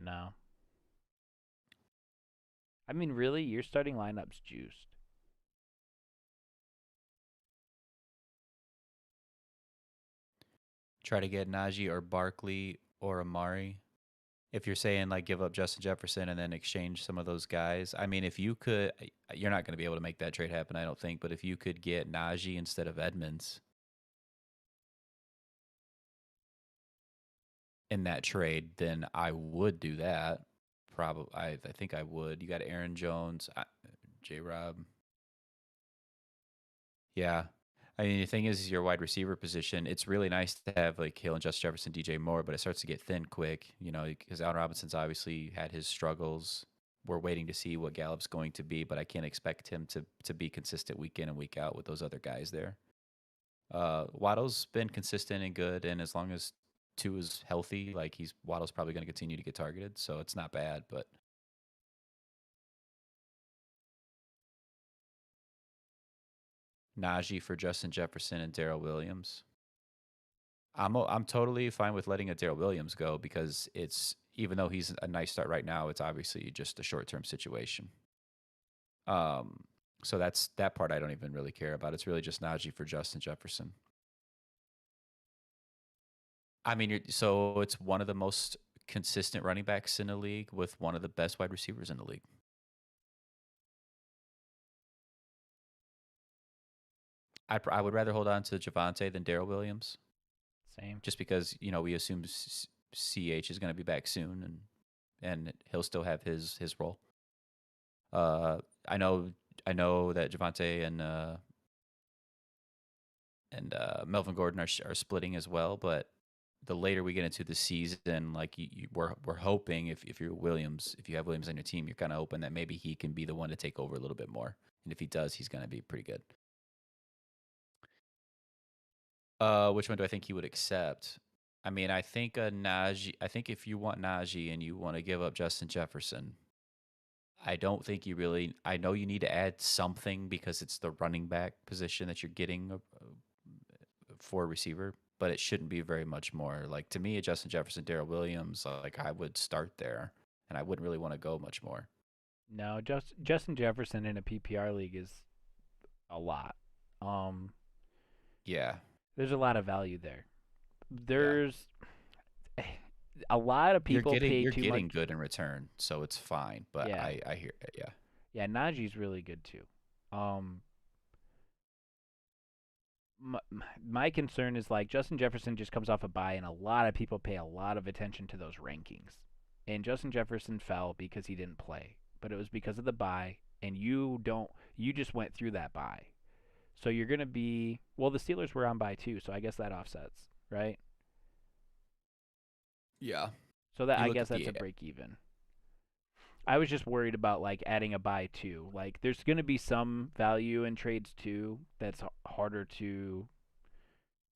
No. I mean, really, your starting lineup's juiced. Try to get Najee or Barkley or Amari. If you're saying like give up Justin Jefferson and then exchange some of those guys, I mean, if you could, you're not going to be able to make that trade happen, I don't think. But if you could get Najee instead of Edmonds in that trade, then I would do that. Probably, I think I would. You got Aaron Jones, J. Rob. Yeah. I mean, the thing is, your wide receiver position, it's really nice to have like Hill and Justin Jefferson, DJ Moore, but it starts to get thin quick, because Allen Robinson's obviously had his struggles. We're waiting to see what Gallup's going to be, but I can't expect him to be consistent week in and week out with those other guys there. Waddle's been consistent and good, and as long as two is healthy, like Waddle's probably going to continue to get targeted, so it's not bad, but Najee for Justin Jefferson and Darrell Williams. I'm totally fine with letting a Darrell Williams go because it's, even though he's a nice start right now, it's obviously just a short-term situation. So that part I don't even really care about. It's really just Najee for Justin Jefferson. I mean, so it's one of the most consistent running backs in the league with one of the best wide receivers in the league. I would rather hold on to Javonte than Darrell Williams. Same. Just because we assume CH is going to be back soon, and he'll still have his role. I know that Javonte and Melvin Gordon are splitting as well, but the later we get into the season, like we're hoping if you have Williams on your team, you're kind of hoping that maybe he can be the one to take over a little bit more, and if he does, he's going to be pretty good. Which one do I think he would accept? I mean, I think Najee. I think if you want Najee and you want to give up Justin Jefferson, I don't think you really. I know you need to add something because it's the running back position that you're getting for a receiver, but it shouldn't be very much more. Like to me, Justin Jefferson, Darrell Williams, like I would start there, and I wouldn't really want to go much more. No, Justin Jefferson in a PPR league is a lot. Yeah. There's a lot of value there. There's a lot of people you're pay too much. You're getting good in return, so it's fine. But Yeah. I hear it. Yeah. Yeah, Najee's really good too. My concern is like Justin Jefferson just comes off a bye, and a lot of people pay a lot of attention to those rankings. And Justin Jefferson fell because he didn't play, but it was because of the bye, and you just went through that bye. So you're going to be, well, the Steelers were on bye too, so I guess that offsets, right? Yeah. So that I guess that's a break even. I was just worried about like adding a bye too. Like there's going to be some value in trades too that's harder to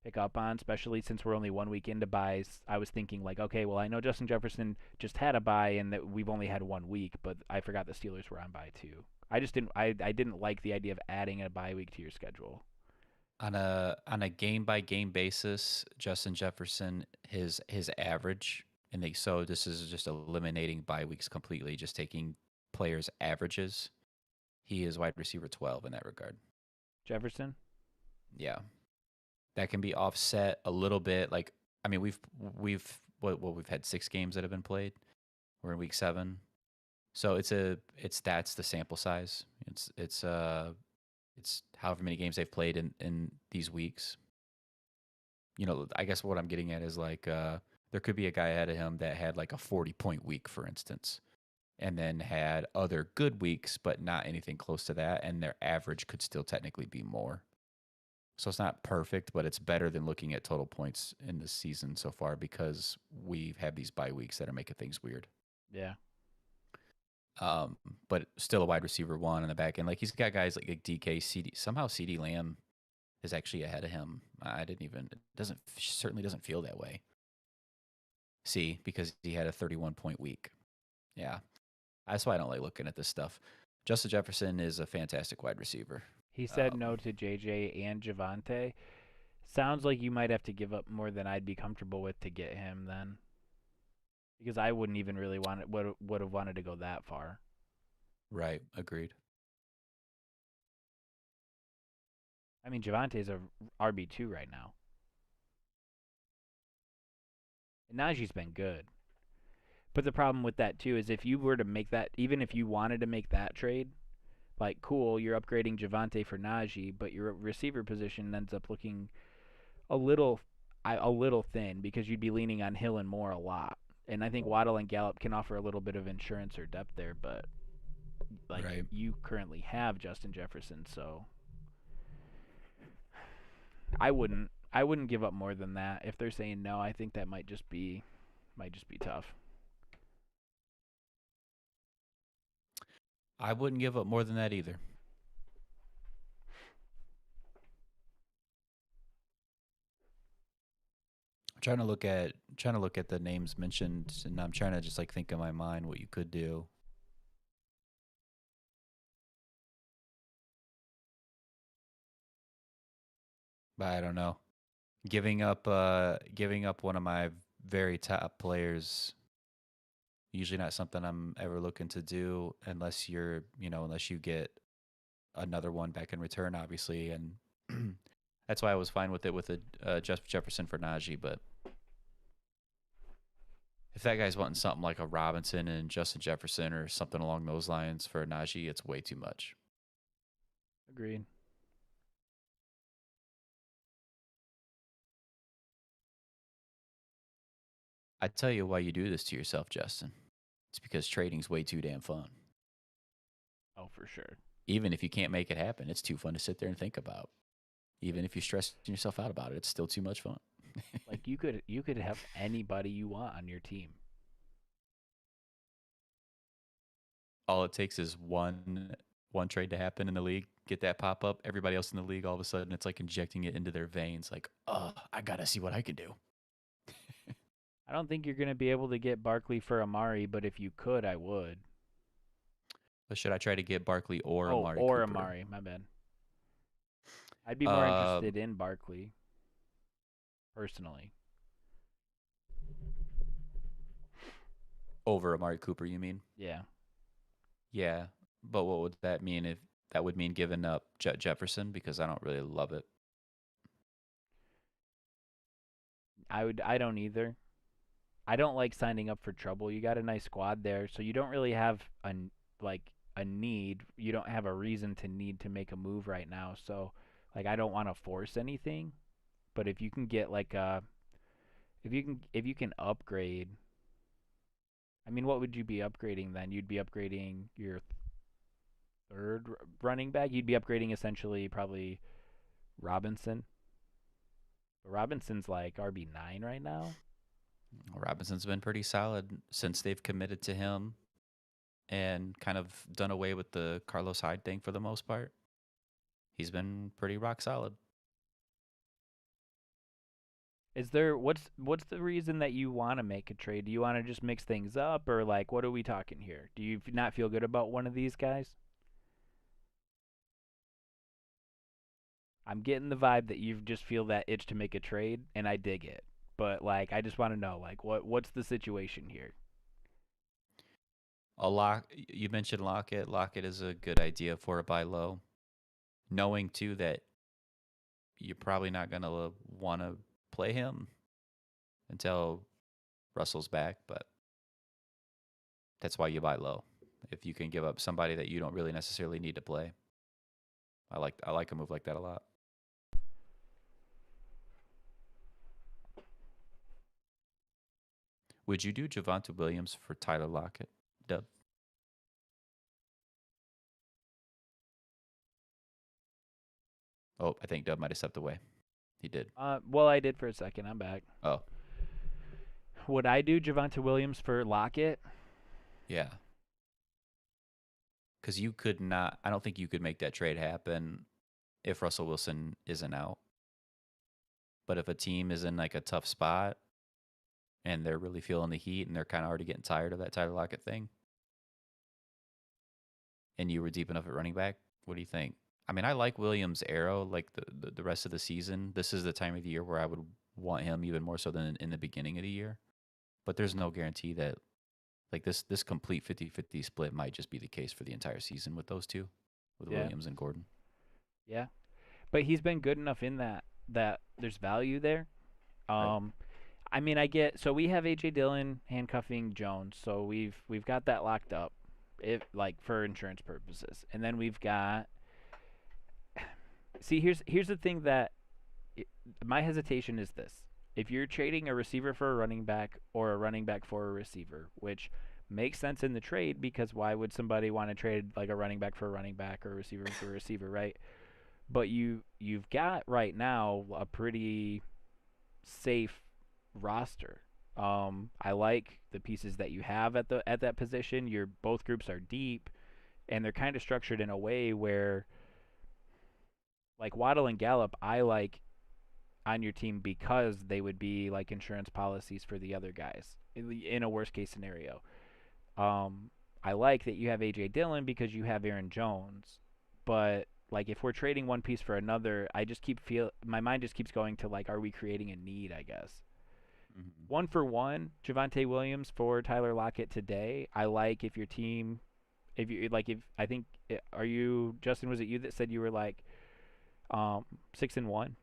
pick up on, especially since we're only 1 week into buys. I was thinking like, okay, well, I know Justin Jefferson just had a bye and that we've only had 1 week, but I forgot the Steelers were on bye too. I didn't like the idea of adding a bye week to your schedule. On a game by game basis, Justin Jefferson his average, and so this is just eliminating bye weeks completely, just taking players' averages. He is wide receiver 12 in that regard. Jefferson? Yeah. That can be offset a little bit. Like, I mean, we've had 6 games that have been played. We're in week 7. So that's the sample size. It's however many games they've played in these weeks. I guess what I'm getting at is like there could be a guy ahead of him that had like a 40-point week, for instance, and then had other good weeks, but not anything close to that, and their average could still technically be more. So it's not perfect, but it's better than looking at total points in the season so far because we've had these bye weeks that are making things weird. Yeah. But still a wide receiver 1 on the back end. Like he's got guys like DK, CD. Somehow CD Lamb is actually ahead of him. Certainly doesn't feel that way. See, because he had a 31-point week. Yeah. That's why I don't like looking at this stuff. Justin Jefferson is a fantastic wide receiver. He said Um, no to JJ and Javante. Sounds like you might have to give up more than I'd be comfortable with to get him then. Because I wouldn't even really would have wanted to go that far. right, agreed. I mean, Javante's a RB2 right now. And Najee's been good. But the problem with that too is if you were to make that, even if you wanted to make that trade, like cool, you're upgrading Javante for Najee, but your receiver position ends up looking a little thin because you'd be leaning on Hill and Moore a lot. And I think Waddle and Gallup can offer a little bit of insurance or depth there, but like Right. you currently have Justin Jefferson, so I wouldn't give up more than that. If they're saying no, I think that might just be tough. I wouldn't give up more than that either. Trying to look at the names mentioned, and I'm trying to just like think in my mind what you could do. But I don't know. Giving up one of my very top players, usually not something I'm ever looking to do unless unless you get another one back in return, obviously, and that's why I was fine with it with Jefferson for Najee. But if that guy's wanting something like a Robinson and Justin Jefferson or something along those lines for Najee, it's way too much. Agreed. I tell you why you do this to yourself, Justin. It's because trading's way too damn fun. Oh, for sure. Even if you can't make it happen, it's too fun to sit there and think about. Even if you're stressing yourself out about it, it's still too much fun. Like you could have anybody you want on your team. All it takes is one trade to happen in the league, get that pop up. Everybody else in the league, all of a sudden, it's like injecting it into their veins. Like, oh, I gotta see what I can do. I don't think you're going to be able to get Barkley for Amari, but if you could, I would. But should I try to get Barkley or Oh, Amari or Cooper? Amari, my bad. I'd be more interested in Barkley, personally. Over Amari Cooper, you mean? Yeah. Yeah, but what would that mean if that would mean giving up Jefferson? Because I don't really love it. I don't either. I don't like signing up for trouble. You got a nice squad there, so you don't really have a need. You don't have a reason to need to make a move right now. So, like, I don't want to force anything. But if you can get if you can upgrade, I mean, what would you be upgrading then? You'd be upgrading your third running back. You'd be upgrading essentially probably Robinson. Robinson's like RB9 right now. Robinson's been pretty solid since they've committed to him and kind of done away with the Carlos Hyde thing for the most part. He's been pretty rock solid. Is there what's the reason that you want to make a trade? Do you want to just mix things up, or like what are we talking here? Do you not feel good about one of these guys? I'm getting the vibe that you just feel that itch to make a trade, and I dig it. But like, I just want to know, like, what's the situation here? You mentioned Lockett. Lockett is a good idea for a buy low, knowing too that you're probably not gonna want to play him until Russell's back, but that's why you buy low. If you can give up somebody that you don't really necessarily need to play. I like a move like that a lot. Would you do Javonte Williams for Tyler Lockett, Dub? Oh, I think Dub might have stepped away. He did. Well, I did for a second. I'm back. Oh, Would I do Javonte Williams for Lockett? yeah. Because you could not, I don't think you could make that trade happen if Russell Wilson isn't out. But if a team is in like a tough spot and they're really feeling the heat and they're kind of already getting tired of that Tyler Lockett thing, and you were deep enough at running back, what do you think? I mean, I like Williams' arrow like the rest of the season. This is the time of the year where I would want him even more so than in the beginning of the year. But there's no guarantee that like this complete 50-50 split might just be the case for the entire season with those two, with Yeah. Williams and Gordon. Yeah. But he's been good enough in that there's value there. Right. I mean, so we have AJ Dillon handcuffing Jones, so we've got that locked up, if like for insurance purposes, and then we've got. See, here's the thing my hesitation is this: if you're trading a receiver for a running back or a running back for a receiver, which makes sense in the trade because why would somebody want to trade like a running back for a running back or a receiver for a receiver, right? But you've got right now a pretty safe roster. I like the pieces that you have at that position. Both groups are deep, and they're kind of structured in a way where, like Waddle and Gallup, I like on your team because they would be like insurance policies for the other guys in a worst case scenario. I like that you have AJ Dillon because you have Aaron Jones, but like if we're trading one piece for another, my mind just keeps going to like, are we creating a need? I guess. Mm-hmm. 1 for 1, Javonte Williams for Tyler Lockett today. I like if your team, if you like, if I think, are you Justin? Was it you that said you were like 6-1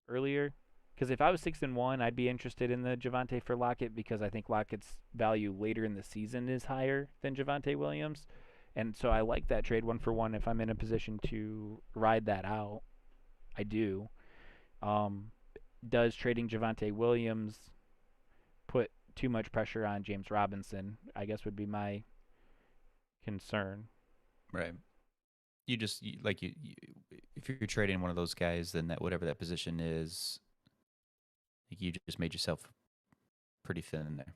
earlier? Because if I was 6-1, I'd be interested in the Javonte for Lockett because I think Lockett's value later in the season is higher than Javonte Williams. And so I like that trade 1 for 1 if I'm in a position to ride that out. I do. Does trading Javonte Williams put too much pressure on James Robinson? I guess would be my concern. Right. If you're trading one of those guys, then that whatever that position is, you just made yourself pretty thin in there.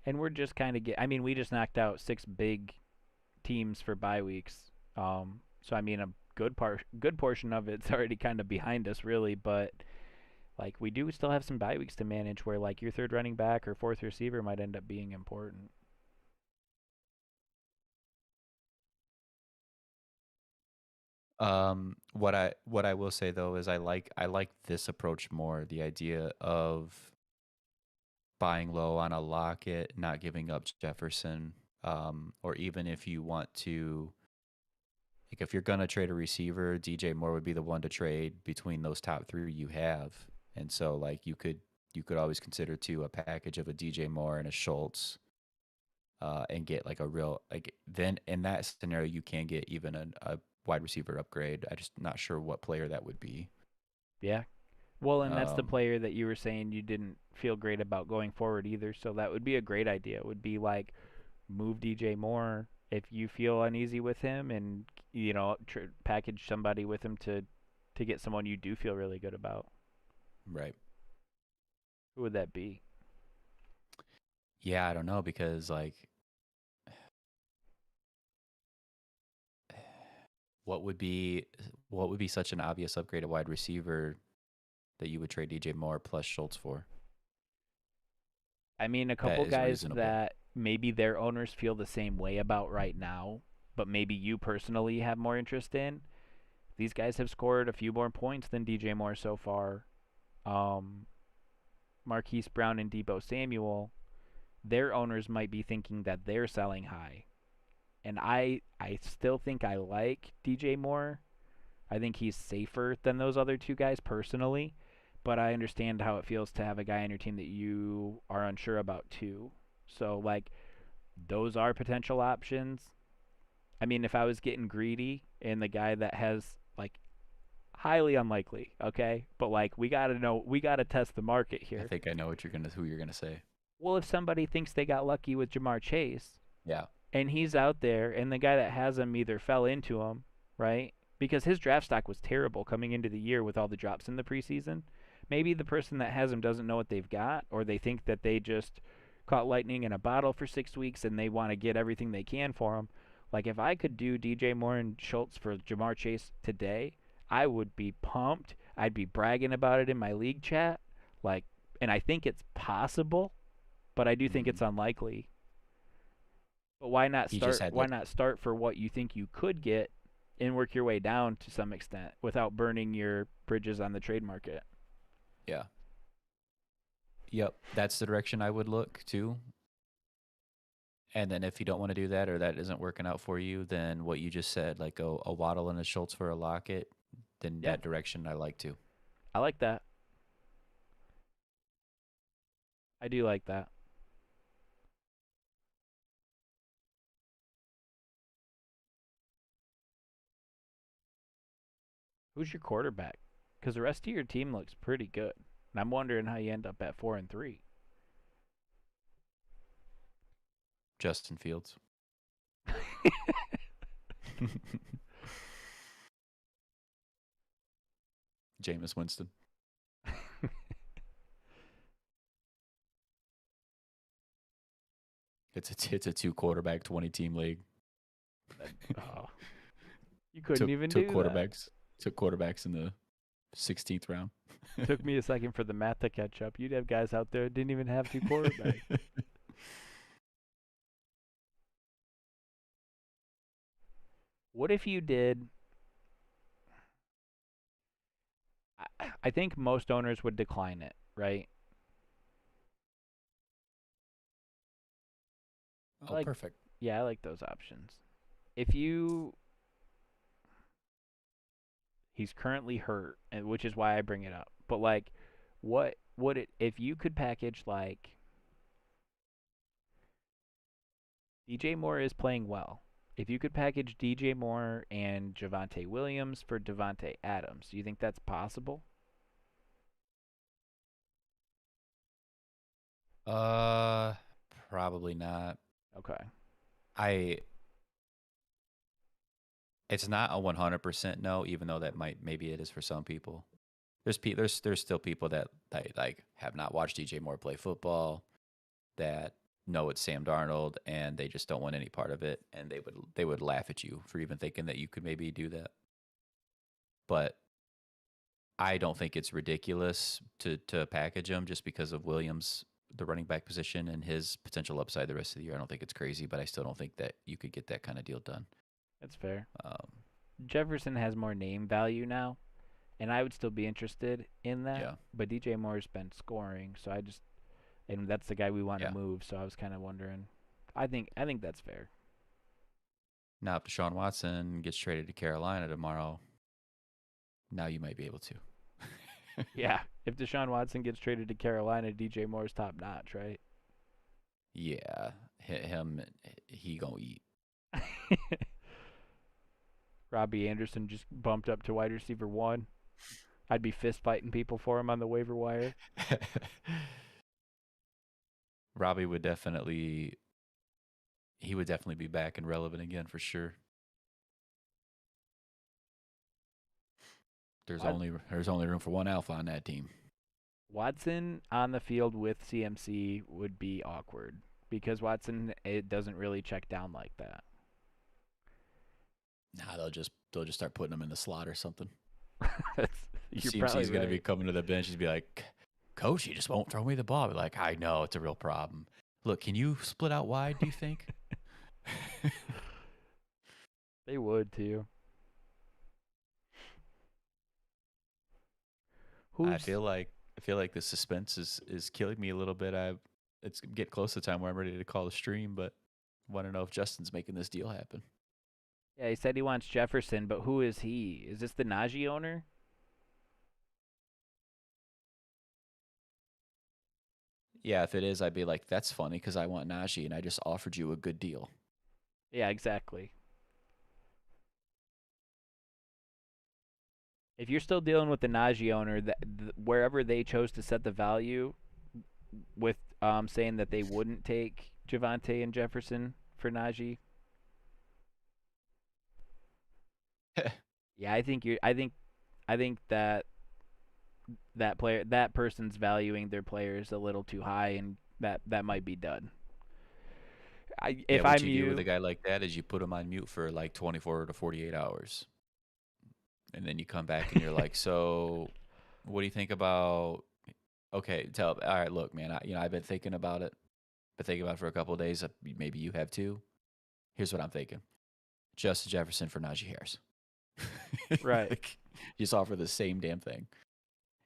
And we're just kind of we just knocked out 6 big teams for bye weeks. So I mean, a good portion of it's already kind of behind us, really. But like, we do still have some bye weeks to manage, where like your third running back or fourth receiver might end up being important. What I will say though is I like this approach more. The idea of buying low on a Lockett, not giving up Jefferson, or even if you want to, like if you're gonna trade a receiver, DJ Moore would be the one to trade between those top 3 you have, and so like you could always consider too a package of a DJ Moore and a Schultz, and get like a real then in that scenario you can get even a wide receiver upgrade. I'm just not sure what player that would be. Yeah. Well, and that's the player that you were saying you didn't feel great about going forward either. So that would be a great idea. It would be like move DJ Moore if you feel uneasy with him, and package somebody with him to get someone you do feel really good about. Right. Who would that be? Yeah, I don't know, because like what would be such an obvious upgrade at wide receiver that you would trade DJ Moore plus Schultz for? I mean, a couple guys that maybe their owners feel the same way about right now, but maybe you personally have more interest in. These guys have scored a few more points than DJ Moore so far. Marquise Brown and Deebo Samuel, their owners might be thinking that they're selling high. And I still think I like DJ Moore. I think he's safer than those other 2 guys personally, but I understand how it feels to have a guy on your team that you are unsure about too. So like, those are potential options. I mean, if I was getting greedy and the guy that has like, highly unlikely, okay, but like we gotta test the market here. I think I know who you're gonna say. Well, if somebody thinks they got lucky with Jamar Chase, yeah, and he's out there, and the guy that has him either fell into him, right? Because his draft stock was terrible coming into the year with all the drops in the preseason. Maybe the person that has him doesn't know what they've got, or they think that they just caught lightning in a bottle for 6 weeks and they want to get everything they can for him. Like, if I could do DJ Moore and Schultz for Jamar Chase today, I would be pumped. I'd be bragging about it in my league chat. Like, and I think it's possible, but I do think it's unlikely. But why not He just start? had Why not start for what you think you could get, and work your way down to some extent without burning your bridges on the trade market? Yeah. Yep, that's the direction I would look too. And then if you don't want to do that, or that isn't working out for you, then what you just said, like a Waddle and a Schultz for a Lockett, then Yeah. that direction I like too. I like that. I do like that. Who's your quarterback? Because the rest of your team looks pretty good. And I'm wondering how you end up at 4-3. Justin Fields. Jameis Winston. It's a 2-quarterback 20-team league. Oh, you couldn't even do quarterbacks. Took quarterbacks in the 16th round. that. Took me a second for the math to catch up. You'd have guys out there that didn't even have 2 quarterbacks. What if you did? I think most owners would decline it, right? Oh, Like- perfect. Yeah, I like those options. If you, he's currently hurt, and which is why I bring it up. But like, what would it if you could package like DJ Moore is playing well. If you could package DJ Moore and Javonte Williams for Devonta Adams, do you think that's possible? Probably not. Okay. It's not a 100% no, even though that maybe it is for some people. There's still people that like have not watched DJ Moore play football, that know it's Sam Darnold, and they just don't want any part of it, and they would laugh at you for even thinking that you could maybe do that. But I don't think it's ridiculous to package him just because of Williams, the running back position, and his potential upside the rest of the year. I don't think it's crazy, but I still don't think that you could get that kind of deal done. That's fair. Jefferson has more name value now, and I would still be interested in that. Yeah. But DJ Moore's been scoring, so and that's the guy we want Yeah. to move. So I was kind of wondering. I think that's fair. Now, if Deshaun Watson gets traded to Carolina tomorrow, now you might be able to. Yeah, if Deshaun Watson gets traded to Carolina, DJ Moore's top notch, right? Yeah, he gonna eat. Robbie Anderson just bumped up to wide receiver 1. I'd be fist fighting people for him on the waiver wire. Robbie would definitely be back and relevant again for sure. There's only room for one alpha on that team. Watson on the field with CMC would be awkward because Watson, it doesn't really check down like that. Nah, they'll just start putting him in the slot or something. You're CMC's probably going to be right. coming to the bench and be like, "Coach, he just won't throw me the ball." Be like, "I know, it's a real problem. Look, can you split out wide, do you think?" They would too. I feel like the suspense is killing me a little bit. It's get close to the time where I'm ready to call the stream, but want to know if Justin's making this deal happen. Yeah, he said he wants Jefferson, but who is he? Is this the Najee owner? Yeah, if it is, I'd be like, "That's funny because I want Najee and I just offered you a good deal." Yeah, exactly. If you're still dealing with the Najee owner, wherever they chose to set the value, with saying that they wouldn't take Javonte and Jefferson for Najee. Yeah, I think that person's valuing their players a little too high, and that might be done. If what I'm you do you, with a guy like that is you put him on mute for like 24 to 48 hours. And then you come back and you're like, "So, what do you think about?" Okay, all right, look, man, I've been thinking about it. Been thinking about it for a couple of days. Maybe you have too. Here's what I'm thinking: Justin Jefferson for Najee Harris. Right. Like, just offer the same damn thing.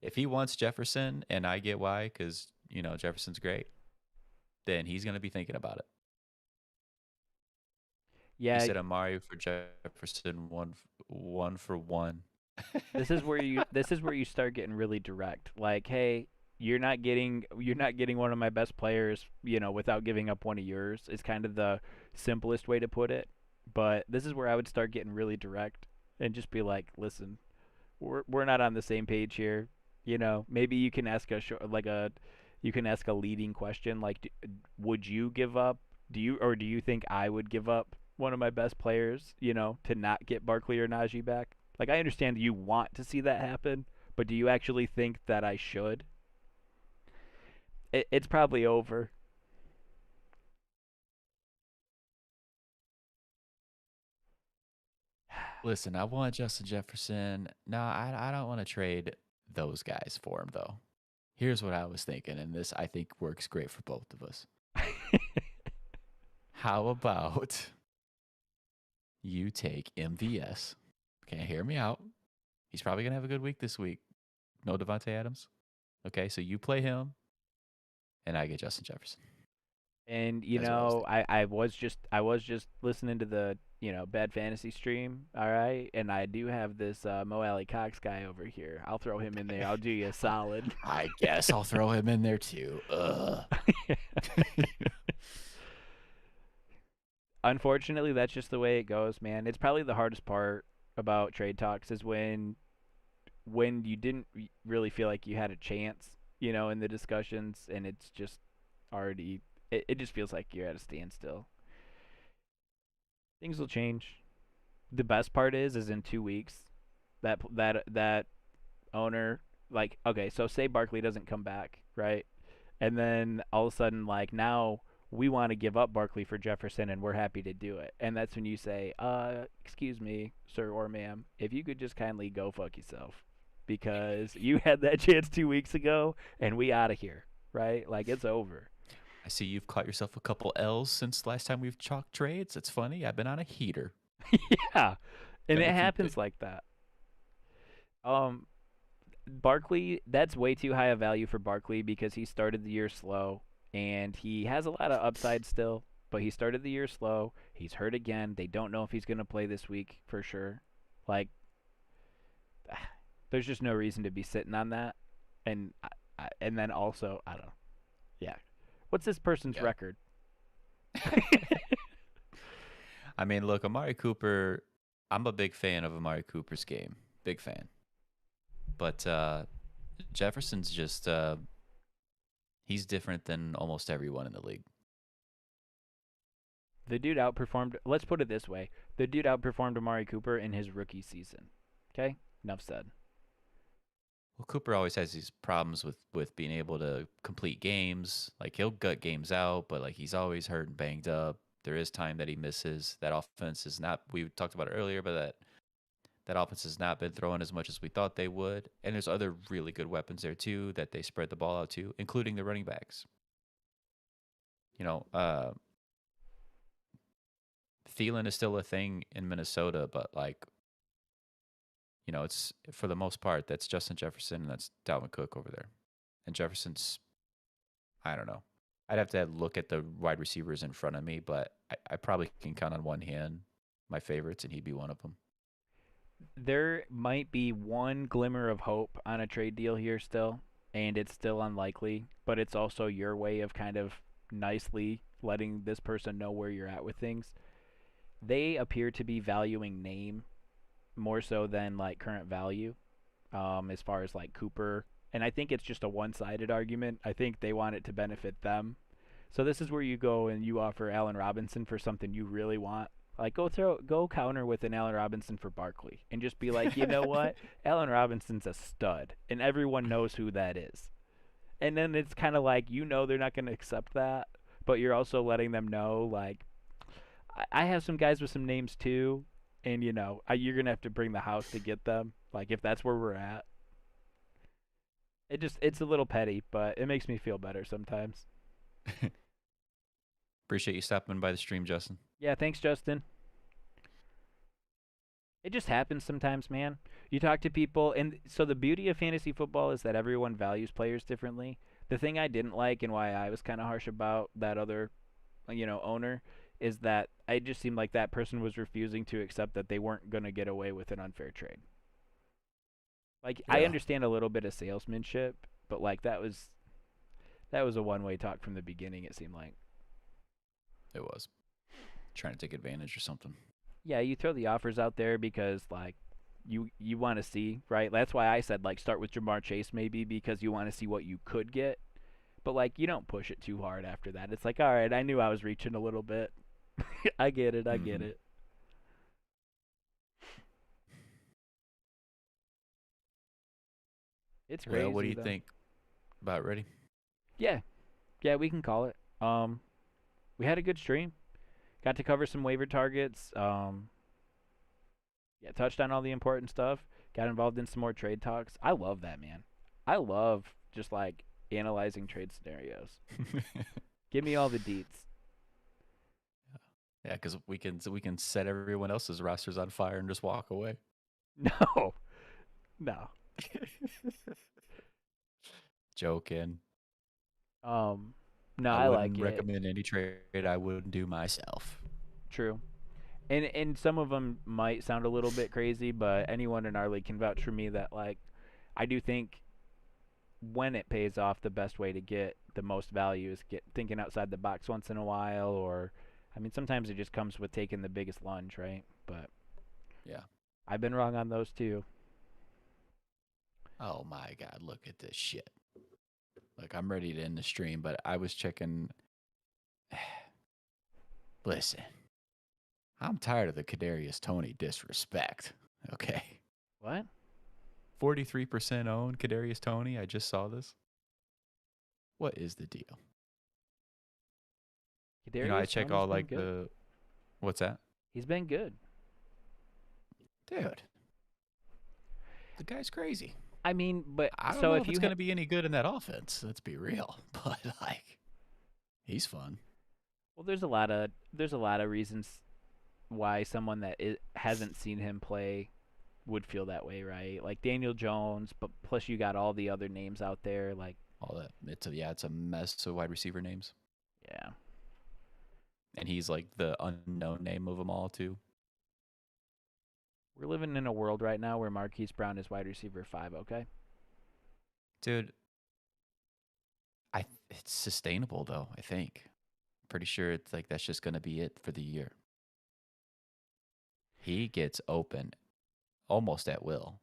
If he wants Jefferson, and I get why, because Jefferson's great, then he's gonna be thinking about it. Yeah. You said Amari for Jefferson, one for one. This is where you start getting really direct. Like, hey, you're not getting one of my best players, without giving up one of yours. Is kind of the simplest way to put it. But this is where I would start getting really direct and just be like, listen, we're not on the same page here. Maybe you can ask a leading question like, would you give up? Do you think I would give up one of my best players, to not get Barkley or Najee back? Like, I understand you want to see that happen, but do you actually think that I should? It's probably over. Listen, I want Justin Jefferson. No, I don't want to trade those guys for him, though. Here's what I was thinking, and this I think works great for both of us. How about you take MVS? Okay, hear me out. He's probably going to have a good week this week. No Devonta Adams. Okay, so you play him, and I get Justin Jefferson. And That's what I was I was just listening to the Bad Fantasy stream, all right, and I do have this Mo Alley Cox guy over here. I'll throw him in there. I'll do you a solid. I guess I'll throw him in there too. Ugh. Unfortunately, that's just the way it goes, man. It's probably the hardest part about trade talks is when you didn't really feel like you had a chance, in the discussions, and it's just already it just feels like you're at a standstill. Things will change. The best part is in 2 weeks, that owner, like, okay, so say Barkley doesn't come back, right? And then all of a sudden, like, now we want to give up Barkley for Jefferson, and we're happy to do it. And that's when you say, excuse me, sir or ma'am, if you could just kindly go fuck yourself, because you had that chance 2 weeks ago, and we out of here, right? Like, it's over. I see you've caught yourself a couple L's since last time we've chalked trades. It's funny. I've been on a heater. Yeah, and Gotta it keep happens it. like that. Barkley, that's way too high a value for Barkley because he started the year slow, and he has a lot of upside still, but he started the year slow. He's hurt again. They don't know if he's going to play this week for sure. Like, there's just no reason to be sitting on that. And then also, I don't know. Yeah. What's this person's Yeah. record? I mean, look, Amari Cooper, I'm a big fan of Amari Cooper's game. Big fan. But Jefferson's just, he's different than almost everyone in the league. The dude outperformed, let's put it this way. The dude outperformed Amari Cooper in his rookie season. Okay? Enough said. Well, Cooper always has these problems with being able to complete games. Like, he'll gut games out, but, like, he's always hurt and banged up. There is time that he misses. That offense is not, we talked about it earlier, but that offense has not been throwing as much as we thought they would. And there's other really good weapons there, too, that they spread the ball out to, including the running backs. Thielen is still a thing in Minnesota, but, like, it's, for the most part, that's Justin Jefferson and that's Dalvin Cook over there. And Jefferson's, I don't know. I'd have to look at the wide receivers in front of me, but I probably can count on one hand my favorites, and he'd be one of them. There might be one glimmer of hope on a trade deal here still, and it's still unlikely, but it's also your way of kind of nicely letting this person know where you're at with things. They appear to be valuing name more so than like current value, as far as like Cooper. And I think it's just a one-sided argument. I think they want it to benefit them. So this is where you go and you offer Allen Robinson for something you really want. Like, go counter with an Allen Robinson for Barkley and just be like, you know what? Allen Robinson's a stud, and everyone knows who that is. And then it's kind of like, they're not going to accept that, but you're also letting them know, like, I have some guys with some names too, and, you're going to have to bring the house to get them, like, if that's where we're at. It's a little petty, but it makes me feel better sometimes. Appreciate you stopping by the stream, Justin. Yeah, thanks, Justin. It just happens sometimes, man. You talk to people, and so the beauty of fantasy football is that everyone values players differently. The thing I didn't like and why I was kind of harsh about that other, owner is that it just seemed like that person was refusing to accept that they weren't going to get away with an unfair trade. Like, I Yeah. understand a little bit of salesmanship, but like that was a one-way talk from the beginning, it seemed like. It was. Trying to take advantage or something. Yeah, you throw the offers out there because like you want to see, right? That's why I said like start with Jamar Chase maybe, because you want to see what you could get. But like you don't push it too hard after that. It's like, all right, I knew I was reaching a little bit. I get it. Mhm. It's crazy. Well, what do you though. think? About ready? Yeah. Yeah, we can call it. We had a good stream. Got to cover some waiver targets. Yeah, touched on all the important stuff. Got involved in some more trade talks. I love that, man. I love just like analyzing trade scenarios. Give me all the deets. Yeah, because we can set everyone else's rosters on fire and just walk away. No. No. Joking. No, I I wouldn't like it. recommend any trade I wouldn't do myself. True. And some of them might sound a little bit crazy, but anyone in our league can vouch for me that like I do think when it pays off, the best way to get the most value is thinking outside the box once in a while, or I mean sometimes it just comes with taking the biggest lunge, right? But Yeah. I've been wrong on those too. Oh my God, look at this shit. Look, I'm ready to end the stream, but I was checking. Listen, I'm tired of the Kadarius Toney disrespect. Okay. What? 43% owned Kadarius Toney. I just saw this. What is the deal? I Kadarius check Toney's all been like good. the. What's that? He's been good. Dude. The guy's crazy. I mean, but I don't so know if if you it's going to be any good in that offense. Let's be real. But like, he's fun. well, there's a lot of reasons why someone that hasn't seen him play would feel that way, right? Like Daniel Jones, but plus you got all the other names out there, like All that. It's a mess of wide receiver names. yeah. And he's like the unknown name of them all too. We're living in a world right now where Marquise Brown is wide receiver 5, okay? Dude, it's sustainable though, I think. Pretty sure it's like that's just going to be it for the year. He gets open almost at will.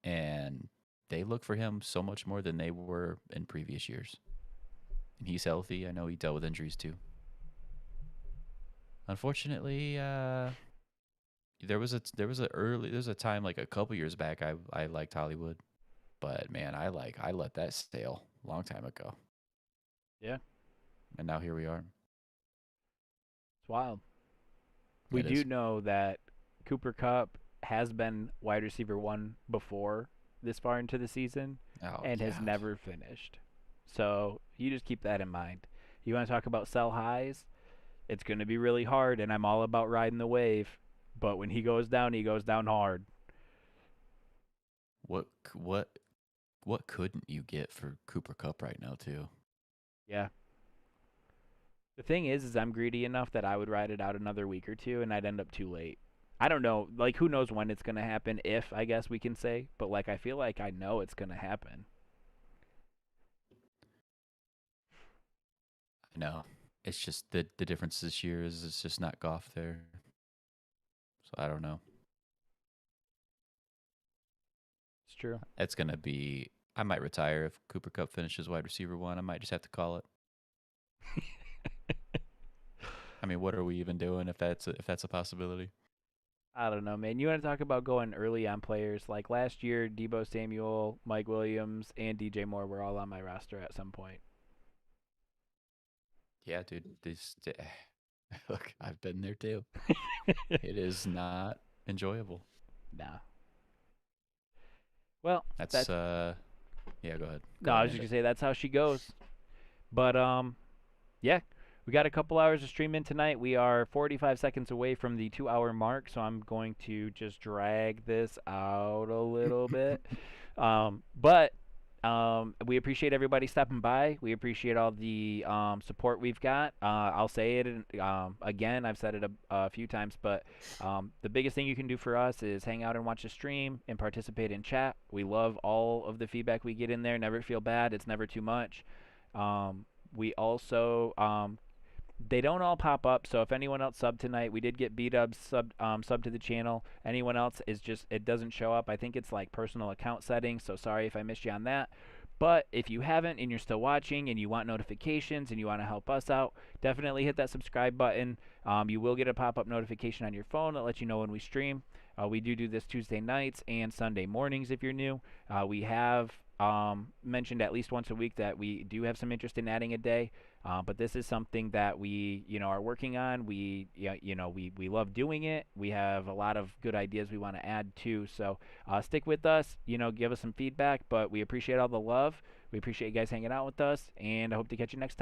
And they look for him so much more than they were in previous years. And he's healthy. I know he dealt with injuries too. Unfortunately, there was a time like a couple years back I liked Hollywood. But man, I let that stale a long time ago. Yeah. And now here we are. It's wild. We It do is. know that Cooper Kupp has been wide receiver 1 before this far into the season Oh, and has yeah. never finished. So you just keep that in mind. You want to talk about sell highs? It's going to be really hard, and I'm all about riding the wave. But when he goes down hard. What couldn't you get for Cooper Kupp right now too? Yeah. The thing is I'm greedy enough that I would ride it out another week or two, and I'd end up too late. I don't know. Like, who knows when it's going to happen, if, I guess we can say. But, like, I feel like I know it's going to happen. I know. It's just the difference this year is it's just not Goff there. So I don't know. It's true. It's gonna be. I might retire if Cooper Kupp finishes wide receiver 1. I might just have to call it. I mean, what are we even doing if that's a possibility? I don't know, man. You want to talk about going early on players? Like, last year, Deebo Samuel, Mike Williams, and DJ Moore were all on my roster at some point. Yeah, dude. Look, I've been there too. It is not enjoyable. Nah. Well, That's yeah. Go ahead. No, I was just gonna say that's how she goes. But yeah, We got a couple hours of stream in tonight. We are 45 seconds away from the 2-hour mark, so I'm going to just drag this out a little bit. But we appreciate everybody stopping by. We appreciate all the support we've got. I'll say it again. I've said it a few times, but the biggest thing you can do for us is hang out and watch the stream and participate in chat. We love all of the feedback we get in there. Never feel bad. It's never too much. We also they don't all pop up, so if anyone else subbed tonight, we did get B-Dubs sub to the channel. Anyone else is just, it doesn't show up. I think it's like personal account settings, so sorry if I missed you on that. But if you haven't and you're still watching and you want notifications and you want to help us out, definitely hit that subscribe button. You will get a pop-up notification on your phone that lets you know when we stream. We do this Tuesday nights and Sunday mornings if you're new. We have mentioned at least once a week that we do have some interest in adding a day. But this is something that we, are working on. We love doing it. We have a lot of good ideas we want to add too. So stick with us. Give us some feedback. But we appreciate all the love. We appreciate you guys hanging out with us, and I hope to catch you next time.